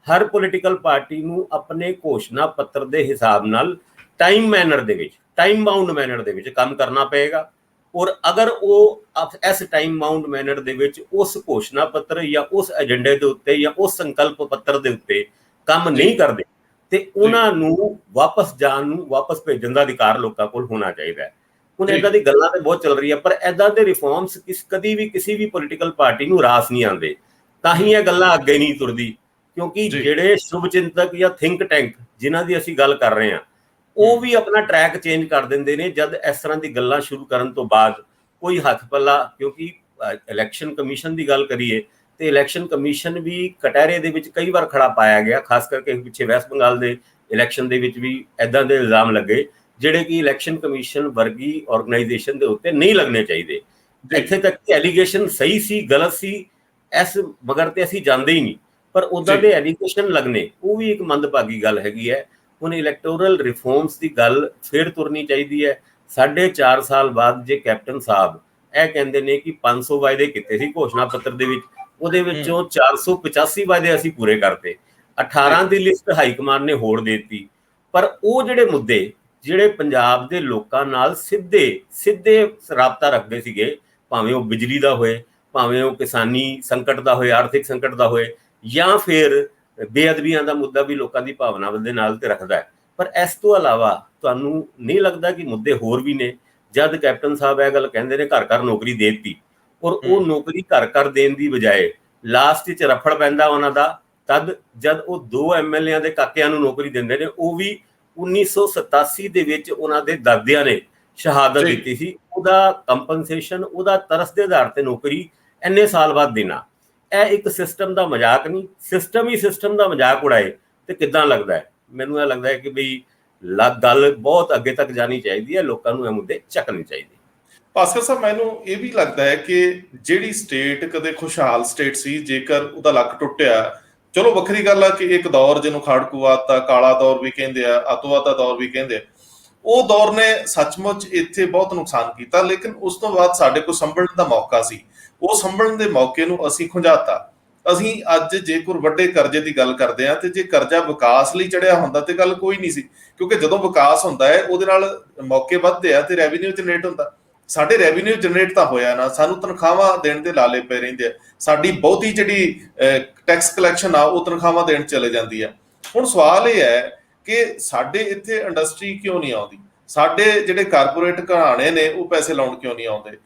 ਹਰ ਪੋਲੀਟੀਕਲ ਪਾਰਟੀ ਨੂੰ ਆਪਣੇ ਘੋਸ਼ਣਾ ਪੱਤਰ ਦੇ ਹਿਸਾਬ ਨਾਲ ਟਾਈਮ ਬਾਉਂਡ ਮੈਨਰ ਦੇ ਵਿੱਚ ਕੰਮ ਕਰਨਾ ਪਏਗਾ। ਔਰ ਅਗਰ ਉਹ ਇਸ ਟਾਈਮ ਬਾਉਂਡ ਮੈਨਰ ਦੇ ਵਿੱਚ ਉਸ ਘੋਸ਼ਣਾ ਪੱਤਰ ਜਾਂ ਉਸ ਏਜੰਡੇ ਦੇ ਉੱਤੇ ਜਾਂ ਉਸ ਸੰਕਲਪ ਪੱਤਰ ਦੇ ਉੱਤੇ ਕੰਮ ਨਹੀਂ ਕਰਦੇ ਤੇ ਉਹਨਾਂ ਨੂੰ ਵਾਪਸ ਭੇਜਣ ਦਾ ਅਧਿਕਾਰ ਲੋਕਾਂ ਕੋਲ ਹੋਣਾ ਚਾਹੀਦਾ ਹੈ। ਹੁਣ ਏਦਾਂ ਦੀ ਗੱਲਾਂ ਤੇ ਬਹੁਤ ਚੱਲ ਰਹੀ ਹੈ, ਪਰ ਏਦਾਂ ਦੇ ਰਿਫਾਰਮਸ ਕਦੀ ਵੀ ਕਿਸੇ ਵੀ ਪੋਲੀਟੀਕਲ ਪਾਰਟੀ ਨੂੰ ਰਾਸ ਨਹੀਂ ਆਉਂਦੇ, ਤਾਂ ਹੀ ਇਹ ਗੱਲਾਂ ਅੱਗੇ ਨਹੀਂ ਤੁਰਦੀ। ਕਿਉਂਕਿ ਜਿਹੜੇ ਸ਼ੁਭ ਚਿੰਤਕ ਜਾਂ ਥਿੰਕ ਟੈਂਕ ਜਿਨ੍ਹਾਂ ਦੀ ਅਸੀਂ ਗੱਲ ਕਰ ਰਹੇ ਹਾਂ, ਉਹ ਵੀ ਆਪਣਾ ਟਰੈਕ ਚੇਂਜ ਕਰ ਦਿੰਦੇ ਨੇ ਜਦ ਇਸ ਤਰ੍ਹਾਂ ਦੀ ਗੱਲਾਂ ਸ਼ੁਰੂ ਕਰਨ ਤੋਂ ਬਾਅਦ ਕੋਈ ਹੱਥ ਪੱਲਾ। ਕਿਉਂਕਿ ਇਲੈਕਸ਼ਨ ਕਮਿਸ਼ਨ ਦੀ ਗੱਲ ਕਰੀਏ ਤੇ ਇਲੈਕਸ਼ਨ ਕਮਿਸ਼ਨ ਵੀ ਕਟਹਿਰੇ ਦੇ ਵਿੱਚ ਕਈ ਵਾਰ ਖੜਾ ਪਾਇਆ ਗਿਆ, ਖਾਸ ਕਰਕੇ ਪਿੱਛੇ ਵੈਸਟ ਬੰਗਾਲ ਦੇ ਇਲੈਕਸ਼ਨ ਦੇ ਵਿੱਚ ਵੀ ਇੱਦਾਂ ਦੇ ਇਲਜ਼ਾਮ ਲੱਗੇ ਜਿਹੜੇ ਕਿ ਇਲੈਕਸ਼ਨ ਕਮਿਸ਼ਨ ਵਰਗੀ ਆਰਗੇਨਾਈਜੇਸ਼ਨ ਦੇ ਉੱਤੇ ਨਹੀਂ ਲੱਗਣੇ ਚਾਹੀਦੇ। ਇੱਥੇ ਤੱਕ ਕਿ ਐਲੀਗੇਸ਼ਨ ਸਹੀ ਸੀ ਗਲਤ ਸੀ ਇਸ ਮਗਰ ਤੇ ਅਸੀਂ ਜਾਂਦੇ ਹੀ ਨਹੀਂ, ਪਰ ਉੱਦਾਂ ਦੇ ਐਲੀਗੇਸ਼ਨ ਲੱਗਣੇ ਉਹ ਵੀ ਇੱਕ ਮੰਦਭਾਗੀ ਗੱਲ ਹੈਗੀ ਹੈ। ਹੁਣ ਇਲੈਕਟੋਰਲ ਰਿਫਾਰਮਸ ਦੀ ਗੱਲ ਫਿਰ ਤੁਰਨੀ ਚਾਹੀਦੀ ਹੈ। 4.5 ਸਾਲ ਬਾਅਦ ਜੇ ਕੈਪਟਨ ਸਾਹਿਬ ਇਹ ਕਹਿੰਦੇ ਨੇ ਕਿ 500 ਵਾਅਦੇ ਕੀਤੇ ਸੀ ਘੋਸ਼ਣਾ ਪੱਤਰ ਦੇ ਵਿੱਚ, ਉਹਦੇ ਵਿੱਚੋਂ 485 ਵਾਅਦੇ ਅਸੀਂ ਪੂਰੇ ਕਰਤੇ, 18 ਦੀ ਲਿਸਟ ਹਾਈਕਮਾਨ ਨੇ ਹੋਰ ਦੇ ਦਿੱਤੀ। ਪਰ ਉਹ ਜਿਹੜੇ ਮੁੱਦੇ ਜਿਹੜੇ ਪੰਜਾਬ ਦੇ ਲੋਕਾਂ ਨਾਲ ਸਿੱਧੇ ਰਾਬਤਾ ਰੱਖਦੇ ਸੀਗੇ, ਭਾਵੇਂ ਉਹ ਬਿਜਲੀ ਦਾ ਹੋਏ, ਭਾਵੇਂ ਉਹ ਕਿਸਾਨੀ ਸੰਕਟ ਦਾ ਹੋਏ, ਆਰਥਿਕ ਸੰਕਟ ਦਾ ਹੋਏ, ਜਾਂ ਫਿਰ ਬੇਅਦਬੀਆਂ ਦਾ ਮੁੱਦਾ ਵੀ ਲੋਕਾਂ ਦੀ ਭਾਵਨਾ ਦੇ ਨਾਲ ਤੇ ਰੱਖਦਾ ਹੈ। ਪਰ ਇਸ ਤੋਂ ਇਲਾਵਾ ਤੁਹਾਨੂੰ ਨਹੀਂ ਲੱਗਦਾ ਕਿ ਮੁੱਦੇ ਹੋਰ ਵੀ ਨੇ? ਜਦ ਕੈਪਟਨ ਸਾਹਿਬ ਇਹ ਗੱਲ ਕਹਿੰਦੇ ਨੇ ਘਰ ਨੌਕਰੀ ਦੇ ਦਿੱਤੀ, ਔਰ ਉਹ ਨੌਕਰੀ ਘਰ ਦੇਣ ਦੀ ਬਜਾਏ ਲਾਸਟ 'ਚ ਰਫੜ ਪੈਂਦਾ ਉਹਨਾਂ ਦਾ ਤਦ ਜਦ ਉਹ 2 MLA ਦੇ ਕਾਕਿਆਂ ਨੂੰ ਨੌਕਰੀ ਦਿੰਦੇ ਨੇ, ਉਹ ਵੀ 1987 ਦੇ ਵਿੱਚ ਉਹਨਾਂ ਦੇ ਦਾਦਿਆਂ ਨੇ ਸ਼ਹਾਦਤ ਦਿੱਤੀ ਸੀ। ਉਹਦਾ ਕੰਪਨਸੇਸ਼ਨ, ਉਹਦਾ ਤਰਸ ਦੇ ਆਧਾਰ ਤੇ ਨੌਕਰੀ ਇੰਨੇ ਸਾਲ ਬਾਅਦ ਦੇਣਾ, ਇਹ ਇੱਕ ਸਿਸਟਮ ਦਾ ਮਜ਼ਾਕ ਨਹੀਂ? ਸਿਸਟਮ ਦਾ ਮਜ਼ਾਕ ਉਡਾਏ ਤੇ ਕਿੱਦਾਂ ਲੱਗਦਾ ਹੈ? ਮੈਨੂੰ ਇਹ ਲੱਗਦਾ ਹੈ ਕਿ ਬਈ ਗੱਲ ਬਹੁਤ ਅੱਗੇ ਤੱਕ ਜਾਣੀ ਚਾਹੀਦੀ ਹੈ, ਲੋਕਾਂ ਨੂੰ ਇਹ ਮੁੱਦੇ ਚੱਕਣੇ ਚਾਹੀਦੇ। ਭਾਸਕਰ ਸਾਹਿਬ, ਮੈਨੂੰ ਇਹ ਵੀ ਲੱਗਦਾ ਹੈ ਕਿ ਜਿਹੜੀ ਸਟੇਟ ਕਦੇ ਖੁਸ਼ਹਾਲ ਸਟੇਟ ਸੀ, ਜੇਕਰ ਉਹਦਾ ਲੱਕ ਟੁੱਟਿਆ, ਚਲੋ ਵੱਖਰੀ ਗੱਲ ਆ ਕਿ ਇੱਕ ਦੌਰ ਜਿਹਨੂੰ ਖਾੜਕੂਵਾਦ ਦਾ ਕਾਲਾ ਦੌਰ ਵੀ ਕਹਿੰਦੇ ਆ, ਅੱਤਵਾਦ ਦਾ ਦੌਰ ਵੀ ਕਹਿੰਦੇ ਆ, ਉਹ ਦੌਰ ਨੇ ਸੱਚਮੁੱਚ ਇੱਥੇ ਬਹੁਤ ਨੁਕਸਾਨ ਕੀਤਾ। ਲੇਕਿਨ ਉਸ ਤੋਂ ਬਾਅਦ ਸਾਡੇ ਕੋਲ ਸੰਭਲਣ ਦਾ ਮੌਕਾ ਸੀ, ਉਹ ਸੰਭਲਣ ਦੇ ਮੌਕੇ ਨੂੰ ਅਸੀਂ ਖੁੰਝਾਤਾ। ਅਸੀਂ ਅੱਜ ਜੇ ਕੋਈ ਵੱਡੇ ਕਰਜ਼ੇ ਦੀ ਗੱਲ ਕਰਦੇ ਹਾਂ ਤੇ ਜੇ ਕਰਜ਼ਾ ਵਿਕਾਸ ਲਈ ਚੜਿਆ ਹੁੰਦਾ ਤੇ ਗੱਲ ਕੋਈ ਨਹੀਂ ਸੀ, ਕਿਉਂਕਿ ਜਦੋਂ ਵਿਕਾਸ ਹੁੰਦਾ ਹੈ ਉਹਦੇ ਨਾਲ ਮੌਕੇ ਵੱਧਦੇ ਆ ਤੇ ਰੈਵਨਿਊ ਜਨਰੇਟ ਹੁੰਦਾ। ਸਾਡੇ ਰੈਵਨਿਊ ਜਨਰੇਟ ਤਾਂ ਹੋਇਆ ਨਾ, ਸਾਨੂੰ ਤਨਖਾਹਾਂ ਦੇਣ ਦੇ ਲਾਲੇ ਪੈ ਰਹਿੰਦੇ ਆ, ਸਾਡੀ ਬਹੁਤੀ ਜਿਹੜੀ ਟੈਕਸ ਕਲੈਕਸ਼ਨ ਆ ਉਹ ਤਨਖਾਹਾਂ ਦੇਣ ਚਲੇ ਜਾਂਦੀ ਆ। ਹੁਣ ਸਵਾਲ ਇਹ ਹੈ ਕਿ ਸਾਡੇ ਇੱਥੇ ਇੰਡਸਟਰੀ ਕਿਉਂ ਨਹੀਂ ਆਉਂਦੀ, ਸਾਡੇ ਜਿਹੜੇ ਕਾਰਪੋਰੇਟ ਘਰਾਣੇ ਨੇ ਉਹ ਪੈਸੇ ਲਾਉਣ ਕਿਉਂ ਨਹੀਂ ਆਉਂਦੇ।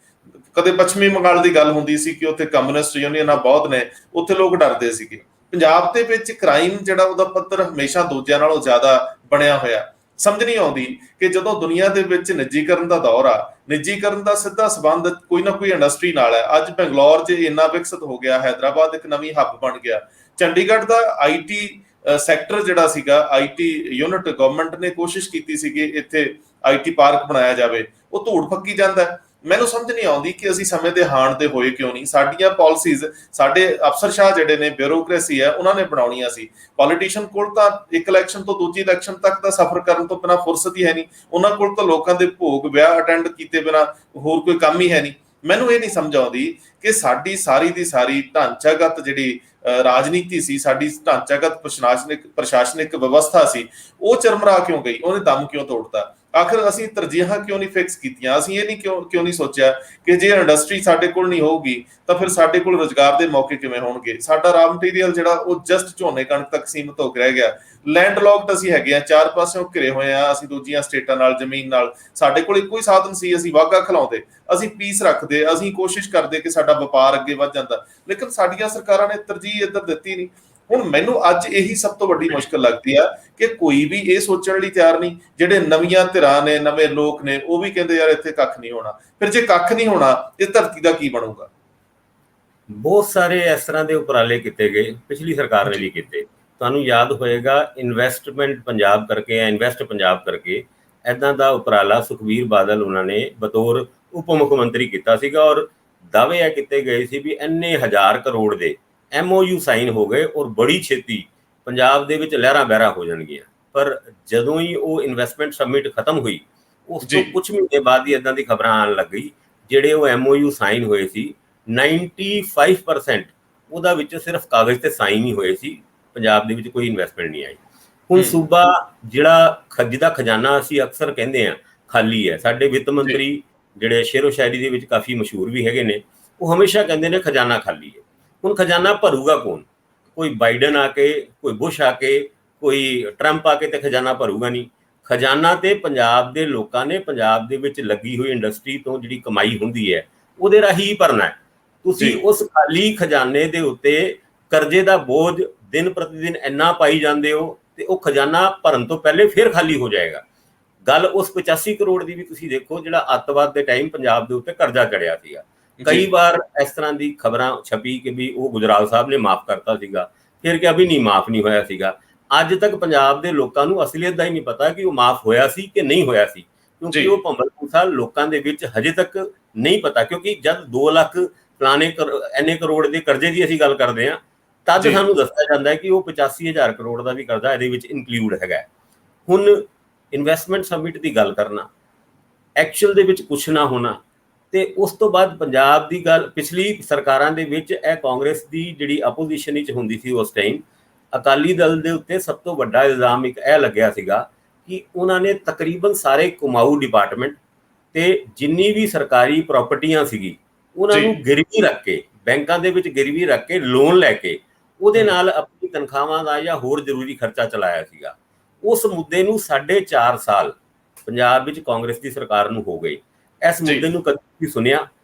ਕਦੇ ਪੱਛਮੀ ਬੰਗਾਲ ਦੀ ਗੱਲ ਹੁੰਦੀ ਸੀ ਕਿ ਉੱਥੇ ਕਮਿਊਨਿਸਟ ਯੂਨੀਅਨਾਂ ਬਹੁਤ ਨੇ, ਉੱਥੇ ਲੋਕ ਡਰਦੇ ਸੀਗੇ। ਪੰਜਾਬ ਦੇ ਵਿੱਚ ਕ੍ਰਾਈਮ ਜਿਹੜਾ ਉਹਦਾ ਪੱਧਰ ਹਮੇਸ਼ਾ ਦੂਜਿਆਂ ਨਾਲੋਂ ਜ਼ਿਆਦਾ ਬਣਿਆ ਹੋਇਆ। ਸਮਝ ਨਹੀਂ ਆਉਂਦੀ ਕਿ ਜਦੋਂ ਦੁਨੀਆ ਦੇ ਵਿੱਚ ਨਿੱਜੀਕਰਨ ਦਾ ਦੌਰ ਆ, ਨਿੱਜੀਕਰਨ ਦਾ ਸਿੱਧਾ ਸੰਬੰਧ ਕੋਈ ਨਾ ਕੋਈ ਇੰਡਸਟਰੀ ਨਾਲ ਹੈ। ਅੱਜ ਬੰਗਲੌਰ 'ਚ ਇੰਨਾ ਵਿਕਸਿਤ ਹੋ ਗਿਆ, ਹੈਦਰਾਬਾਦ ਇੱਕ ਨਵੀਂ ਹੱਬ ਬਣ ਗਿਆ, ਚੰਡੀਗੜ੍ਹ ਦਾ ਆਈਟੀ ਸੈਕਟਰ ਜਿਹੜਾ ਸੀਗਾ, ਆਈਟੀ ਯੂਨਿਟ ਗਵਰਨਮੈਂਟ ਨੇ ਕੋਸ਼ਿਸ਼ ਕੀਤੀ ਸੀ ਕਿ ਇੱਥੇ ਆਈਟੀ ਪਾਰਕ ਬਣਾਇਆ ਜਾਵੇ, ਉਹ ਧੂੜ ਫੱਕੀ ਜਾਂਦਾ। ਮੈਨੂੰ ਸਮਝ ਨਹੀਂ ਆਉਂਦੀ ਕਿ ਅਸੀਂ ਸਮੇਂ ਦੇ ਹਾਣ ਦੇ ਹੋਏ ਕਿਉਂ ਨਹੀਂ। ਸਾਡੀਆਂ ਪਾਲਿਸੀਜ਼, ਸਾਡੇ ਅਫਸਰਸ਼ਾਹ ਜਿਹੜੇ ਨੇ, ਬਿਊਰੋਕ੍ਰੇਸੀ ਹੈ, ਉਹਨਾਂ ਨੇ ਬਣਾਉਣੀਆਂ ਸੀ। ਪੋਲੀਟੀਸ਼ੀਅਨ ਕੋਲ ਤਾਂ ਇੱਕ ਇਲੈਕਸ਼ਨ ਤੋਂ ਦੂਜੀ ਇਲੈਕਸ਼ਨ ਤੱਕ ਦਾ ਸਫ਼ਰ ਕਰਨ ਤੋਂ ਬਿਨਾਂ ਫੁਰਸਤ ਹੀ ਹੈ ਨਹੀਂ। ਉਹਨਾਂ ਕੋਲ ਤਾਂ ਲੋਕਾਂ ਦੇ ਭੋਗ ਵਿਆਹ ਅਟੈਂਡ ਕੀਤੇ ਬਿਨਾਂ ਹੋਰ ਕੋਈ ਕੰਮ ਹੀ ਹੈ ਨਹੀਂ। ਮੈਨੂੰ ਇਹ ਨਹੀਂ ਸਮਝ ਆਉਂਦੀ ਕਿ ਸਾਡੀ ਸਾਰੀ ਦੀ ਸਾਰੀ ਢਾਂਚਾਗਤ ਜਿਹੜੀ ਰਾਜਨੀਤੀ ਸੀ, ਸਾਡੀ ਢਾਂਚਾਗਤ ਪ੍ਰਸ਼ਾਸਨਿਕ ਵਿਵਸਥਾ ਸੀ, ਉਹ ਚਰਮਰਾ ਕਿਉਂ ਗਈ, ਉਹਨੇ ਦਮ ਕਿਉਂ ਤੋੜਤਾ। ਆਖਰ ਅਸੀਂ ਤਰਜੀਹਾਂ ਕਿਉਂ ਨਹੀਂ ਫਿਕਸ ਕੀਤੀਆਂ? ਅਸੀਂ ਇਹ ਨਹੀਂ ਕਿਉਂ ਨਹੀਂ ਸੋਚਿਆ ਕਿ ਜੇ ਇੰਡਸਟਰੀ ਸਾਡੇ ਕੋਲ ਨਹੀਂ ਹੋਊਗੀ ਤਾਂ ਫਿਰ ਸਾਡੇ ਕੋਲ ਰੁਜ਼ਗਾਰ ਦੇ ਮੌਕੇ ਕਿਵੇਂ ਹੋਣਗੇ। ਸਾਡਾ ਰਾ ਮਟੀਰੀਅਲ ਜਿਹੜਾ ਉਹ ਜਸਟ ਝੋਨੇ ਕਣਕ ਤੱਕ ਸੀਮਤ ਹੋ ਕੇ ਰਹਿ ਗਿਆ। ਲੈਂਡ ਲੌਕਡ ਅਸੀਂ ਹੈਗੇ ਆ, ਚਾਰ ਪਾਸਿਓਂ ਘਿਰੇ ਹੋਏ ਆ ਅਸੀਂ ਦੂਜੀਆਂ ਸਟੇਟਾਂ ਨਾਲ, ਜ਼ਮੀਨ ਨਾਲ। ਸਾਡੇ ਕੋਲ ਇੱਕੋ ਹੀ ਸਾਧਨ ਸੀ, ਅਸੀਂ ਵਾਹਗਾ ਖਿਲਾਉਂਦੇ, ਅਸੀਂ ਪੀਸ ਰੱਖਦੇ, ਅਸੀਂ ਕੋਸ਼ਿਸ਼ ਕਰਦੇ ਕਿ ਸਾਡਾ ਵਪਾਰ ਅੱਗੇ ਵੱਧ ਜਾਂਦਾ। ਲੇਕਿਨ ਸਾਡੀਆਂ ਸਰਕਾਰਾਂ ਨੇ ਤਰਜੀਹ ਇੱਧਰ ਦਿੱਤੀ ਨਹੀਂ। ਹੁਣ ਮੈਨੂੰ ਅੱਜ ਇਹੀ ਸਭ ਤੋਂ ਵੱਡੀ ਮੁਸ਼ਕਲ ਲੱਗਦੀ ਆ ਕਿ ਕੋਈ ਵੀ ਇਹ ਸੋਚਣ ਲਈ ਤਿਆਰ ਨਹੀਂ। ਜਿਹੜੇ ਨਵੀਆਂ ਧਿਰਾਂ ਨੇ, ਨਵੇਂ ਲੋਕ ਨੇ, ਉਹ ਵੀ ਕਹਿੰਦੇ ਯਾਰ ਇੱਥੇ ਕੱਖ ਨਹੀਂ ਹੋਣਾ। ਫਿਰ ਜੇ ਕੱਖ ਨਹੀਂ ਹੋਣਾ, ਇਸ ਧਰਤੀ ਦਾ ਕੀ ਬਣੂਗਾ? ਬਹੁਤ ਸਾਰੇ ਇਸ ਤਰ੍ਹਾਂ ਦੇ ਉਪਰਾਲੇ ਕੀਤੇ ਗਏ, ਪਿਛਲੀ ਸਰਕਾਰ ਨੇ ਵੀ ਕੀਤੇ। ਤੁਹਾਨੂੰ ਯਾਦ ਹੋਏਗਾ ਇਨਵੈਸਟਮੈਂਟ ਪੰਜਾਬ ਕਰਕੇ ਜਾਂ ਇਨਵੈਸਟ ਪੰਜਾਬ ਕਰਕੇ ਇੱਦਾਂ ਦਾ ਉਪਰਾਲਾ ਸੁਖਬੀਰ ਬਾਦਲ ਉਹਨਾਂ ਨੇ ਬਤੌਰ ਉਪ ਮੁੱਖ ਮੰਤਰੀ ਕੀਤਾ ਸੀਗਾ, ਔਰ ਦਾਅਵੇ ਇਹ ਕੀਤੇ ਗਏ ਸੀ ਵੀ ਇੰਨੇ 1000 ਕਰੋੜ ਦੇ MOU ਸਾਈਨ ਹੋ ਗਏ ਔਰ ਬੜੀ ਛੇਤੀ ਪੰਜਾਬ ਦੇ ਵਿੱਚ ਲਹਿਰਾਂ ਬਹਿਰਾਂ ਹੋ ਜਾਣਗੀਆਂ। ਪਰ ਜਦੋਂ ਹੀ ਉਹ ਇਨਵੈਸਟਮੈਂਟ ਸਮਿਟ ਖਤਮ ਹੋਈ, ਉਸ ਤੋਂ ਕੁਝ ਮਹੀਨੇ ਬਾਅਦ ਹੀ ਇੱਦਾਂ ਦੀ ਖਬਰਾਂ ਆਉਣ ਲੱਗ ਗਈ ਜਿਹੜੇ ਉਹ MOU ਸਾਈਨ ਹੋਏ ਸੀ 95% ਉਹਦਾ ਵਿੱਚ ਸਿਰਫ ਕਾਗਜ਼ ਤੇ ਸਾਈਨ ਹੀ ਹੋਏ ਸੀ, ਪੰਜਾਬ ਦੇ ਵਿੱਚ ਕੋਈ ਇਨਵੈਸਟਮੈਂਟ ਨਹੀਂ ਆਈ। ਹੁਣ ਸੂਬਾ ਜਿਹੜਾ ਜਿਹਦਾ ਖਜ਼ਾਨਾ ਅਸੀਂ ਅਕਸਰ ਕਹਿੰਦੇ ਆ ਖਾਲੀ ਹੈ, ਸਾਡੇ ਵਿੱਤ ਮੰਤਰੀ ਜਿਹੜੇ ਸ਼ੇਰੋ ਸ਼ਾਇਰੀ ਦੇ ਵਿੱਚ ਕਾਫੀ ਮਸ਼ਹੂਰ ਵੀ ਹੈਗੇ ਨੇ, ਉਹ ਹਮੇਸ਼ਾ ਕਹਿੰਦੇ ਨੇ ਖਜ਼ਾਨਾ ਖਾਲੀ ਹੈ। ਹੁਣ ਖਜ਼ਾਨਾ ਭਰੂਗਾ ਕੌਣ? ਕੋਈ ਬਾਈਡਨ ਆ ਕੇ, ਕੋਈ ਬੁਸ਼ ਆ ਕੇ, ਕੋਈ ਟਰੰਪ ਆ ਕੇ ਤੇ ਖਜ਼ਾਨਾ ਭਰੂਗਾ ਨਹੀਂ। ਖਜ਼ਾਨਾ ਤੇ ਪੰਜਾਬ ਦੇ ਲੋਕਾਂ ਨੇ ਪੰਜਾਬ ਦੇ ਵਿੱਚ ਲੱਗੀ ਹੋਈ ਇੰਡਸਟਰੀ ਤੋਂ ਜਿਹੜੀ ਕਮਾਈ ਹੁੰਦੀ ਹੈ ਉਹਦੇ ਰਾਹੀਂ ਹੀ ਭਰਨਾ ਹੈ। ਤੁਸੀਂ ਉਸ ਖਾਲੀ ਖਜ਼ਾਨੇ ਦੇ ਉੱਤੇ ਕਰਜ਼ੇ ਦਾ ਬੋਝ ਦਿਨ ਪ੍ਰਤੀ ਦਿਨ ਇੰਨਾ ਪਾਈ ਜਾਂਦੇ ਹੋ ਤੇ ਉਹ ਖਜ਼ਾਨਾ ਭਰਨ ਤੋਂ ਪਹਿਲੇ ਫਿਰ ਖਾਲੀ ਹੋ ਜਾਏਗਾ। ਗੱਲ ਉਸ 85 ਕਰੋੜ ਦੀ ਵੀ ਤੁਸੀਂ ਦੇਖੋ ਜਿਹੜਾ ਅੱਤਵਾਦ ਦੇ ਟਾਈਮ ਪੰਜਾਬ ਦੇ ਉੱਤੇ ਕਰਜ਼ਾ ਚੜਿਆ ਸੀਗਾ। ਕਈ ਵਾਰ ਇਸ ਤਰ੍ਹਾਂ ਦੀ ਖਬਰਾਂ ਛਪੀ ਕਿ ਵੀ ਉਹ ਗੁਜਰਾਲ ਸਾਹਿਬ ਨੇ ਮਾਫ ਕਰਤਾ ਸੀਗਾ, ਫਿਰ ਕਿਹਾ ਵੀ ਨਹੀਂ ਮਾਫ ਨਹੀਂ ਹੋਇਆ ਸੀਗਾ। ਅੱਜ ਤੱਕ ਪੰਜਾਬ ਦੇ ਲੋਕਾਂ ਨੂੰ ਅਸਲੀਅਤ ਦਾ ਹੀ ਨਹੀਂ ਪਤਾ ਕਿ ਉਹ ਮਾਫ ਹੋਇਆ ਸੀ ਕਿ ਨਹੀਂ ਹੋਇਆ ਸੀ, ਕਿਉਂਕਿ ਉਹ ਭੰਬਲ ਭੂਸਾ ਲੋਕਾਂ ਦੇ ਵਿੱਚ ਹਜੇ ਤੱਕ ਨਹੀਂ ਪਤਾ। ਕਿਉਂਕਿ ਜਦ 2 ਲੱਖ ਫਲਾਣੇ ਇੰਨੇ ਕਰੋੜ ਦੇ ਕਰਜ਼ੇ ਦੀ ਅਸੀਂ ਗੱਲ ਕਰਦੇ ਹਾਂ, ਤਦ ਸਾਨੂੰ ਦੱਸਿਆ ਜਾਂਦਾ ਹੈ ਕਿ ਉਹ 85,000 ਕਰੋੜ ਦਾ ਵੀ ਕਰਜ਼ਾ ਇਹਦੇ ਵਿੱਚ ਇਨਕਲੂਡ ਹੈਗਾ। ਹੁਣ ਇਨਵੈਸਟਮੈਂਟ ਸਮਿਟ ਦੀ ਗੱਲ ਕਰਨਾ, ਐਕਚੁਅਲ ਦੇ ਵਿੱਚ ਕੁਛ ਨਾ ਹੋਣਾ, ਤੇ ਉਸ ਤੋਂ ਬਾਅਦ ਪੰਜਾਬ ਦੀ ਗੱਲ ਪਿਛਲੀ ਸਰਕਾਰਾਂ ਦੇ ਵਿੱਚ ਇਹ ਕਾਂਗਰਸ ਦੀ ਜਿਹੜੀ ਆਪੋਜੀਸ਼ਨ ਵਿੱਚ ਹੁੰਦੀ ਸੀ ਉਸ ਟਾਈਮ, ਅਕਾਲੀ ਦਲ ਦੇ ਉੱਤੇ ਸਭ ਤੋਂ ਵੱਡਾ ਇਲਜ਼ਾਮ ਇੱਕ ਇਹ ਲੱਗਿਆ ਸੀਗਾ ਕਿ ਉਹਨਾਂ ਨੇ ਤਕਰੀਬਨ ਸਾਰੇ ਕੁਮਾਊ ਡਿਪਾਰਟਮੈਂਟ ਤੇ ਜਿੰਨੀ ਵੀ ਸਰਕਾਰੀ ਪ੍ਰਾਪਰਟੀਆਂ ਸੀਗੀ ਉਹਨਾਂ ਨੂੰ ਗਿਰਵੀ ਰੱਖ ਕੇ, ਬੈਂਕਾਂ ਦੇ ਵਿੱਚ ਗਿਰਵੀ ਰੱਖ ਕੇ ਲੋਨ ਲੈ ਕੇ ਉਹਦੇ ਨਾਲ ਆਪਣੀ ਤਨਖਾਹਾਂ ਦਾ ਜਾਂ ਹੋਰ ਜ਼ਰੂਰੀ ਖਰਚਾ ਚਲਾਇਆ ਸੀਗਾ। ਉਸ ਮੁੱਦੇ ਨੂੰ 4.5 ਸਾਲ ਪੰਜਾਬ ਵਿੱਚ ਕਾਂਗਰਸ ਦੀ ਸਰਕਾਰ ਨੂੰ ਹੋ ਗਏ। ਇਸ ਮੁੱਦੇ ਨੂੰ ਕਦੇ ਸੁਣਿਆ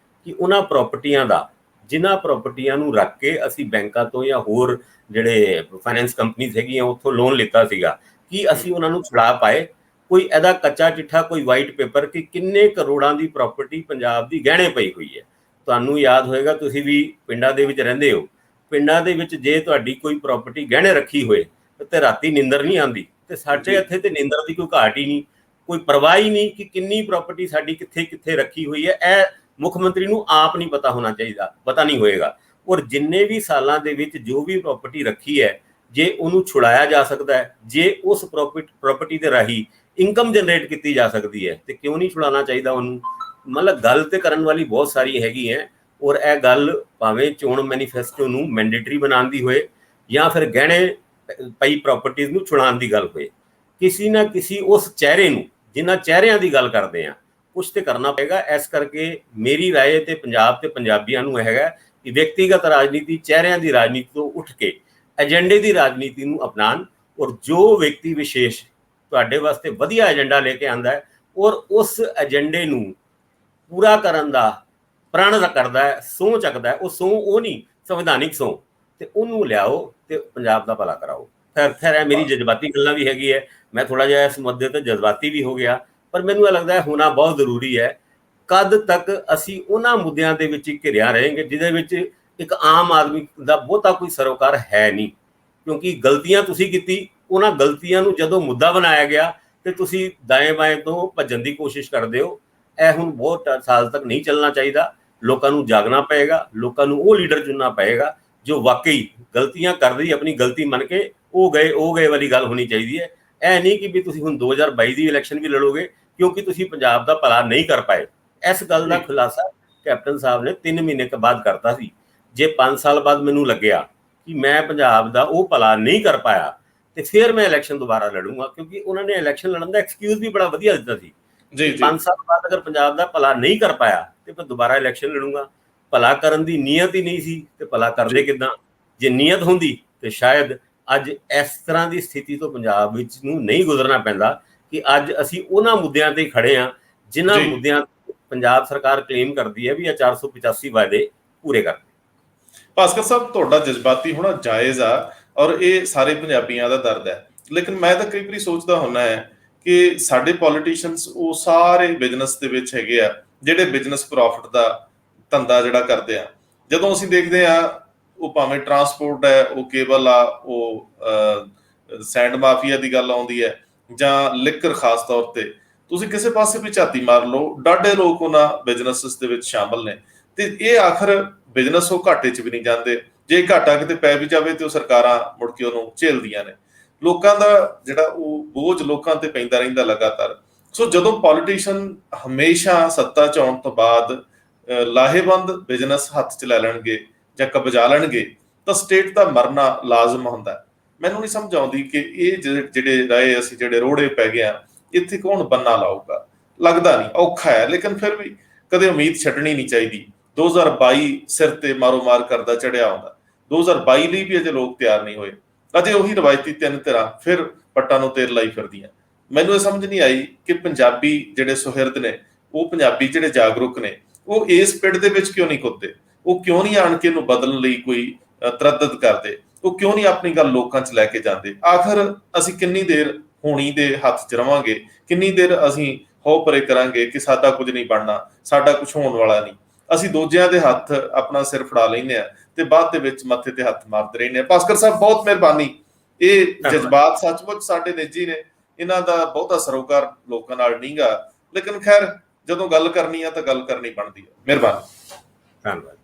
ਕਿ ਉਹਨਾਂ ਪ੍ਰਾਪਰਟੀਆਂ ਦਾ, ਜਿਨ੍ਹਾਂ ਪ੍ਰਾਪਰਟੀਆਂ ਨੂੰ ਰੱਖ ਕੇ ਅਸੀਂ ਬੈਂਕਾਂ ਤੋਂ ਜਾਂ ਹੋਰ ਜਿਹੜੇ ਫਾਈਨੈਂਸ ਕੰਪਨੀਜ਼ ਹੈਗੀਆਂ ਉੱਥੋਂ ਲੋਨ ਲਿੱਤਾ ਸੀਗਾ, ਕਿ ਅਸੀਂ ਉਹਨਾਂ ਨੂੰ ਛੁਡਾ ਪਾਏ? ਕੋਈ ਇਹਦਾ ਕੱਚਾ ਚਿੱਠਾ, ਕੋਈ ਵਾਈਟ ਪੇਪਰ ਕਿ ਕਿੰਨੇ ਕਰੋੜਾਂ ਦੀ ਪ੍ਰਾਪਰਟੀ ਪੰਜਾਬ ਦੀ ਗਹਿਣੇ ਪਈ ਹੋਈ ਹੈ? ਤੁਹਾਨੂੰ ਯਾਦ ਹੋਏਗਾ, ਤੁਸੀਂ ਵੀ ਪਿੰਡਾਂ ਦੇ ਵਿੱਚ ਰਹਿੰਦੇ ਹੋ, ਪਿੰਡਾਂ ਦੇ ਵਿੱਚ ਜੇ ਤੁਹਾਡੀ ਕੋਈ ਪ੍ਰਾਪਰਟੀ ਗਹਿਣੇ ਰੱਖੀ ਹੋਏ ਤੇ ਰਾਤੀ ਨੀਂਦਰ ਨਹੀਂ ਆਉਂਦੀ। ਤੇ ਸਾਡੇ ਇੱਥੇ ਤੇ ਨੀਂਦਰ ਦੀ ਕੋਈ ਘਾਟ ਹੀ ਨਹੀਂ, ਕੋਈ ਪਰਵਾਹ ਹੀ ਨਹੀਂ ਕਿ ਕਿੰਨੀ ਪ੍ਰਾਪਰਟੀ ਸਾਡੀ ਕਿੱਥੇ ਕਿੱਥੇ ਰੱਖੀ ਹੋਈ ਹੈ। ਇਹ ਮੁੱਖ ਮੰਤਰੀ ਨੂੰ ਆਪ ਨਹੀਂ ਪਤਾ ਹੋਣਾ ਚਾਹੀਦਾ, ਪਤਾ ਨਹੀਂ ਹੋਏਗਾ। ਔਰ ਜਿੰਨੇ ਵੀ ਸਾਲਾਂ ਦੇ ਵਿੱਚ ਜੋ ਵੀ ਪ੍ਰਾਪਰਟੀ ਰੱਖੀ ਹੈ, ਜੇ ਉਹਨੂੰ ਛੁਡਾਇਆ ਜਾ ਸਕਦਾ ਹੈ, ਜੇ ਉਸ ਪ੍ਰਾਪਰਟੀ ਦੇ ਰਾਹੀਂ ਇਨਕਮ ਜਨਰੇਟ ਕੀਤੀ ਜਾ ਸਕਦੀ ਹੈ, ਤੇ ਕਿਉਂ ਨਹੀਂ ਛੁਡਾਉਣਾ ਚਾਹੀਦਾ ਉਹਨੂੰ? ਮਤਲਬ ਗੱਲ ਤੇ ਕਰਨ ਵਾਲੀ ਬਹੁਤ ਸਾਰੀ ਹੈਗੀ ਹੈ। ਔਰ ਇਹ ਗੱਲ ਭਾਵੇਂ ਚੋਣ ਮੈਨੀਫੈਸਟੋ ਨੂੰ ਮੈਂਡੇਟਰੀ ਬਣਾਉਣ ਦੀ ਹੋਏ ਜਾਂ ਫਿਰ ਗਹਿਣੇ ਪਈ ਪ੍ਰਾਪਰਟੀਜ਼ ਨੂੰ ਛੁਡਾਉਣ ਦੀ ਗੱਲ ਹੋਏ, ਕਿਸੇ ਨਾ ਕਿਸੇ ਉਸ ਚਿਹਰੇ ਨੂੰ, ਜਿਨ੍ਹਾਂ ਚਿਹਰਿਆਂ ਦੀ ਗੱਲ ਕਰਦੇ ਆ, ਕੁਝ ਤੇ ਕਰਨਾ ਪਏਗਾ। ਇਸ ਕਰਕੇ ਮੇਰੀ ਰਾਏ ਤੇ ਪੰਜਾਬ ਤੇ ਪੰਜਾਬੀਆਂ ਨੂੰ ਹੈਗਾ ਕਿ ਵਿਅਕਤੀਗਤ ਰਾਜਨੀਤੀ, ਚਿਹਰਿਆਂ ਦੀ ਰਾਜਨੀਤੀ ਤੋਂ ਉੱਠ ਕੇ ਏਜੰਡੇ ਦੀ ਰਾਜਨੀਤੀ ਨੂੰ ਅਪਣਾਉਣ, ਔਰ ਜੋ ਵਿਅਕਤੀ ਵਿਸ਼ੇਸ਼ ਤੁਹਾਡੇ ਵਾਸਤੇ ਵਧੀਆ ਏਜੰਡਾ ਲੈ ਕੇ ਆਉਂਦਾ ਹੈ ਔਰ ਉਸ ਏਜੰਡੇ ਨੂੰ ਪੂਰਾ ਕਰਨ ਦਾ ਪ੍ਰਣ ਕਰਦਾ ਹੈ, ਸਹੁੰ ਚੱਕਦਾ ਹੈ, ਉਹ ਸਹੁੰ ਉਹ ਨਹੀਂ ਸੰਵਿਧਾਨਿਕ ਸਹੁੰ, ਤੇ ਉਹਨੂੰ ਲਿਆਓ ਤੇ ਪੰਜਾਬ ਦਾ ਭਲਾ ਕਰਾਓ। ਖੈਰ ਹੈ, ਮੇਰੀ ਜਜ਼ਬਾਤੀ ਗੱਲਾਂ ਵੀ ਹੈਗੀ ਹੈ, ਮੈਂ ਥੋੜਾ ਜਿਹਾ ਇਸ ਮੁੱਦੇ ਤੇ ਜਜ਼ਬਾਤੀ ਵੀ ਹੋ ਗਿਆ, ਪਰ ਮੈਨੂੰ ਇਹ ਲੱਗਦਾ ਹੈ ਹੋਣਾ ਬਹੁਤ ਜ਼ਰੂਰੀ ਹੈ। ਕਦ ਤੱਕ ਅਸੀਂ ਉਹਨਾਂ ਮੁੱਦਿਆਂ ਦੇ ਵਿੱਚ ਘਿਰਿਆ ਰਹੇਂਗੇ ਜਿਹਦੇ ਵਿੱਚ ਇੱਕ ਆਮ ਆਦਮੀ ਦਾ ਬਹੁਤਾ ਕੋਈ ਸਰੋਕਾਰ ਹੈ ਨਹੀਂ, ਕਿਉਂਕਿ ਗਲਤੀਆਂ ਤੁਸੀਂ ਕੀਤੀ, ਉਹਨਾਂ ਗਲਤੀਆਂ ਨੂੰ ਜਦੋਂ ਮੁੱਦਾ ਬਣਾਇਆ ਗਿਆ ਤੇ ਤੁਸੀਂ ਦਾएं ਬਾएं ਤੋਂ ਭੱਜਣ ਦੀ ਕੋਸ਼ਿਸ਼ ਕਰਦੇ ਹੋ। ਇਹ ਹੁਣ ਬਹੁਤ ਸਾਲ ਤੱਕ ਨਹੀਂ ਚੱਲਣਾ ਚਾਹੀਦਾ। ਲੋਕਾਂ ਨੂੰ ਜਾਗਣਾ ਪਏਗਾ, ਲੋਕਾਂ ਨੂੰ ਉਹ ਲੀਡਰ ਚੁਣਨਾ ਪਏਗਾ ਜੋ ਵਾਕਈ ਗਲਤੀਆਂ ਕਰ ਰਹੀ, ਆਪਣੀ ਗਲਤੀ ਮੰਨ ਕੇ ਉਹ ਗਏ ਵਾਲੀ ਗੱਲ ਹੋਣੀ ਚਾਹੀਦੀ ਹੈ। ਇਹ ਨਹੀਂ ਕਿ ਵੀ ਤੁਸੀਂ ਹੁਣ 2022 ਦੀ ਇਲੈਕਸ਼ਨ ਵੀ ਲੜੋਗੇ ਕਿਉਂਕਿ ਤੁਸੀਂ ਪੰਜਾਬ ਦਾ ਭਲਾ ਨਹੀਂ ਕਰ ਪਾਏ। ਇਸ ਗੱਲ ਦਾ ਖੁਲਾਸਾ ਕੈਪਟਨ ਸਾਹਿਬ ਨੇ 3 ਮਹੀਨੇ ਬਾਅਦ ਕਰਤਾ ਸੀ। ਜੇ 5 ਸਾਲ ਬਾਅਦ ਮੈਨੂੰ ਲੱਗਿਆ ਕਿ ਮੈਂ ਪੰਜਾਬ ਦਾ ਉਹ ਭਲਾ ਨਹੀਂ ਕਰ ਪਾਇਆ ਤੇ ਫਿਰ ਮੈਂ ਇਲੈਕਸ਼ਨ ਦੁਬਾਰਾ ਲੜੂੰਗਾ, ਕਿਉਂਕਿ ਉਹਨਾਂ ਨੇ ਇਲੈਕਸ਼ਨ ਲੜਨ ਦਾ ਐਕਸਕਿਊਜ਼ ਵੀ ਬੜਾ ਵਧੀਆ ਦਿੱਤਾ ਸੀ। 5 ਸਾਲ ਬਾਅਦ ਅਗਰ ਪੰਜਾਬ ਦਾ ਭਲਾ ਨਹੀਂ ਕਰ ਪਾਇਆ ਤੇ ਮੈਂ ਦੁਬਾਰਾ ਇਲੈਕਸ਼ਨ ਲੜੂੰਗਾ। ਭਲਾ ਕਰਨ ਦੀ ਨੀਅਤ ਹੀ ਨਹੀਂ ਸੀ ਤੇ ਭਲਾ ਕਰਦੇ ਕਿੱਦਾਂ? ਜੇ ਨੀਅਤ ਹੁੰਦੀ ਤੇ ਸ਼ਾਇਦ ਅੱਜ ਇਸ ਤਰ੍ਹਾਂ ਦੀ ਸਥਿਤੀ ਤੋਂ ਪੰਜਾਬ ਵਿੱਚ ਨੂੰ ਨਹੀਂ ਗੁਜ਼ਰਨਾ ਪੈਂਦਾ ਕਿ ਅੱਜ ਅਸੀਂ ਉਹਨਾਂ ਮੁੱਦਿਆਂ ਤੇ ਖੜੇ ਹਾਂ ਜਿਨ੍ਹਾਂ ਮੁੱਦਿਆਂ ਪੰਜਾਬ ਸਰਕਾਰ ਕਲੇਮ ਕਰਦੀ ਹੈ ਵੀ ਇਹ 485 ਵਾਅਦੇ ਪੂਰੇ ਕਰਦੇ। ਭਾਸਕਰ ਸਾਹਿਬ, ਤੁਹਾਡਾ ਜਜ਼ਬਾਤੀ ਹੋਣਾ ਜਾਇਜ਼ ਆ ਔਰ ਇਹ ਸਾਰੇ ਪੰਜਾਬੀਆਂ ਦਾ ਦਰਦ ਹੈ, ਲੇਕਿਨ ਮੈਂ ਤਾਂ ਕਈ ਵਾਰੀ ਸੋਚਦਾ ਹੁੰਦਾ ਹੈ ਕਿ ਸਾਡੇ ਪੋਲੀਟੀਸ਼ੀਅਨਸ ਉਹ ਸਾਰੇ ਬਿਜ਼ਨਸ ਦੇ ਵਿੱਚ ਹੈਗੇ ਆ ਜਿਹੜੇ ਬਿਜ਼ਨਸ ਪ੍ਰੋਫਿਟ ਦਾ ਧੰਦਾ ਜਿਹੜਾ ਕਰਦੇ ਆ। ਜਦੋਂ ਅਸੀਂ ਦੇਖਦੇ ਆ ਉਹ ਭਾਵੇਂ ਟਰਾਂਸਪੋਰਟ ਹੈ, ਉਹ ਕੇਬਲ ਆ, ਉਹ ਸੈਂਡ ਮਾਫੀਆ ਦੀ ਗੱਲ ਆਉਂਦੀ ਹੈ ਜਾਂ ਲਿਕਰ, ਖਾਸ ਤੌਰ ਤੇ ਤੁਸੀਂ ਕਿਸੇ ਪਾਸੇ ਵੀ ਝਾਤੀ ਮਾਰ ਲਓ, ਡਾਢੇ ਲੋਕ ਉਹਨਾਂ ਬਿਜ਼ਨਸਿਸ ਦੇ ਵਿੱਚ ਸ਼ਾਮਲ ਨੇ ਤੇ ਇਹ ਆਖਰ ਬਿਜ਼ਨਸ ਉਹ ਘਾਟੇ 'ਚ ਵੀ ਨਹੀਂ ਜਾਂਦੇ। ਜੇ ਘਾਟਾ ਕਿਤੇ ਪੈ ਵੀ ਜਾਵੇ ਤੇ ਉਹ ਸਰਕਾਰਾਂ ਮੁੜ ਕੇ ਉਹਨੂੰ ਝੇਲਦੀਆਂ ਨੇ। ਲੋਕਾਂ ਦਾ ਜਿਹੜਾ ਉਹ ਬੋਝ ਲੋਕਾਂ ਤੇ ਪੈਂਦਾ ਰਹਿੰਦਾ ਲਗਾਤਾਰ। ਸੋ ਜਦੋਂ ਪੋਲੀਟੀਸ਼ੀਅਨ ਹਮੇਸ਼ਾ ਸੱਤਾ 'ਚ ਆਉਣ ਤੋਂ ਬਾਅਦ ਲਾਹੇਵੰਦ ਬਿਜ਼ਨਸ ਹੱਥ 'ਚ ਲੈ ਲੈਣਗੇ ਜਾਂ ਕਬਜ਼ਾ ਲੈਣਗੇ ਤਾਂ ਸਟੇਟ ਦਾ ਮਰਨਾ ਲਾਜ਼ਮ ਹੁੰਦਾ। ਮੈਨੂੰ ਨਹੀਂ ਸਮਝ ਆਉਂਦੀ ਕਿ ਇਹ ਜਿਹੜੇ ਰਾਏ ਅਸੀਂ ਜਿਹੜੇ ਰੋੜੇ ਪੈ ਗਏ ਆ, ਇੱਥੇ ਕੌਣ ਬੰਨਾ ਲਾਊਗਾ? ਲੱਗਦਾ ਨਹੀਂ, ਔਖਾ ਹੈ, ਲੇਕਿਨ ਫਿਰ ਵੀ ਕਦੇ ਉਮੀਦ ਛੱਡਣੀ ਨਹੀਂ ਚਾਹੀਦੀ। 2022 ਸਿਰ ਤੇ ਮਾਰੋ ਮਾਰ ਕਰਦਾ ਚੜਿਆ ਆਉਂਦਾ। 2022 ਲਈ ਵੀ ਅਜੇ ਲੋਕ ਤਿਆਰ ਨਹੀਂ ਹੋਏ। ਅਜੇ ਉਹੀ ਰਵਾਇਤੀ 3 ਧਿਰਾਂ ਫਿਰ ਪੱਟਾਂ ਨੂੰ ਤੇਲ ਲਾਈ ਫਿਰਦੀਆਂ। ਮੈਨੂੰ ਇਹ ਸਮਝ ਨਹੀਂ ਆਈ ਕਿ ਪੰਜਾਬੀ ਜਿਹੜੇ ਸੁਹਿਰਦ ਨੇ, ਉਹ ਪੰਜਾਬੀ ਜਿਹੜੇ ਜਾਗਰੂਕ ਨੇ, ਉਹ ਇਸ ਪਿੜ ਦੇ ਵਿੱਚ ਕਿਉਂ ਨਹੀਂ ਕੁੱਦਦੇ? ਉਹ ਕਿਉਂ ਨਹੀਂ ਆਣ ਕੇ ਇਹਨੂੰ ਬਦਲਣ ਲਈ ਕੋਈ ਤਰੱਦਦ ਕਰਦੇ? ਉਹ ਕਿਉਂ ਨਹੀਂ ਆਪਣੀ ਗੱਲ ਲੋਕਾਂ 'ਚ ਲੈ ਕੇ ਜਾਂਦੇ? ਆਖਰ ਅਸੀਂ ਕਿੰਨੀ ਦੇਰ ਹੋਣੀ ਦੇ ਹੱਥ 'ਚ ਰਵਾਂਗੇ? ਕਿੰਨੀ ਦੇਰ ਅਸੀਂ ਹੋ ਪਰੇ ਕਰਾਂਗੇ ਕਿ ਸਾਡਾ ਕੁਝ ਨਹੀਂ ਬਣਨਾ, ਸਾਡਾ ਕੁਝ ਹੋਣ ਵਾਲਾ ਨਹੀਂ? ਅਸੀਂ ਦੂਜਿਆਂ ਦੇ ਹੱਥ ਆਪਣਾ ਸਿਰ ਫੜਾ ਲੈਂਦੇ ਆ ਤੇ ਬਾਅਦ ਦੇ ਵਿੱਚ ਮੱਥੇ ਤੇ ਹੱਥ ਮਾਰਦੇ ਰਹਿੰਦੇ ਆ। ਭਾਸਕਰ ਸਾਹਿਬ, ਬਹੁਤ ਮਿਹਰਬਾਨੀ। ਇਹ ਜਜ਼ਬਾਤ ਸੱਚਮੁੱਚ ਸਾਡੇ ਨਿੱਜੀ ਨੇ, ਇਹਨਾਂ ਦਾ ਬਹੁਤਾ ਸਰੋਕਾਰ ਲੋਕਾਂ ਨਾਲ ਨਹੀਂਗਾ, ਲੇਕਿਨ ਖੈਰ ਜਦੋਂ ਗੱਲ ਕਰਨੀ ਆ ਤਾਂ ਗੱਲ ਕਰਨੀ ਬਣਦੀ ਹੈ। ਮਿਹਰਬਾਨੀ। ਧੰਨਵਾਦ।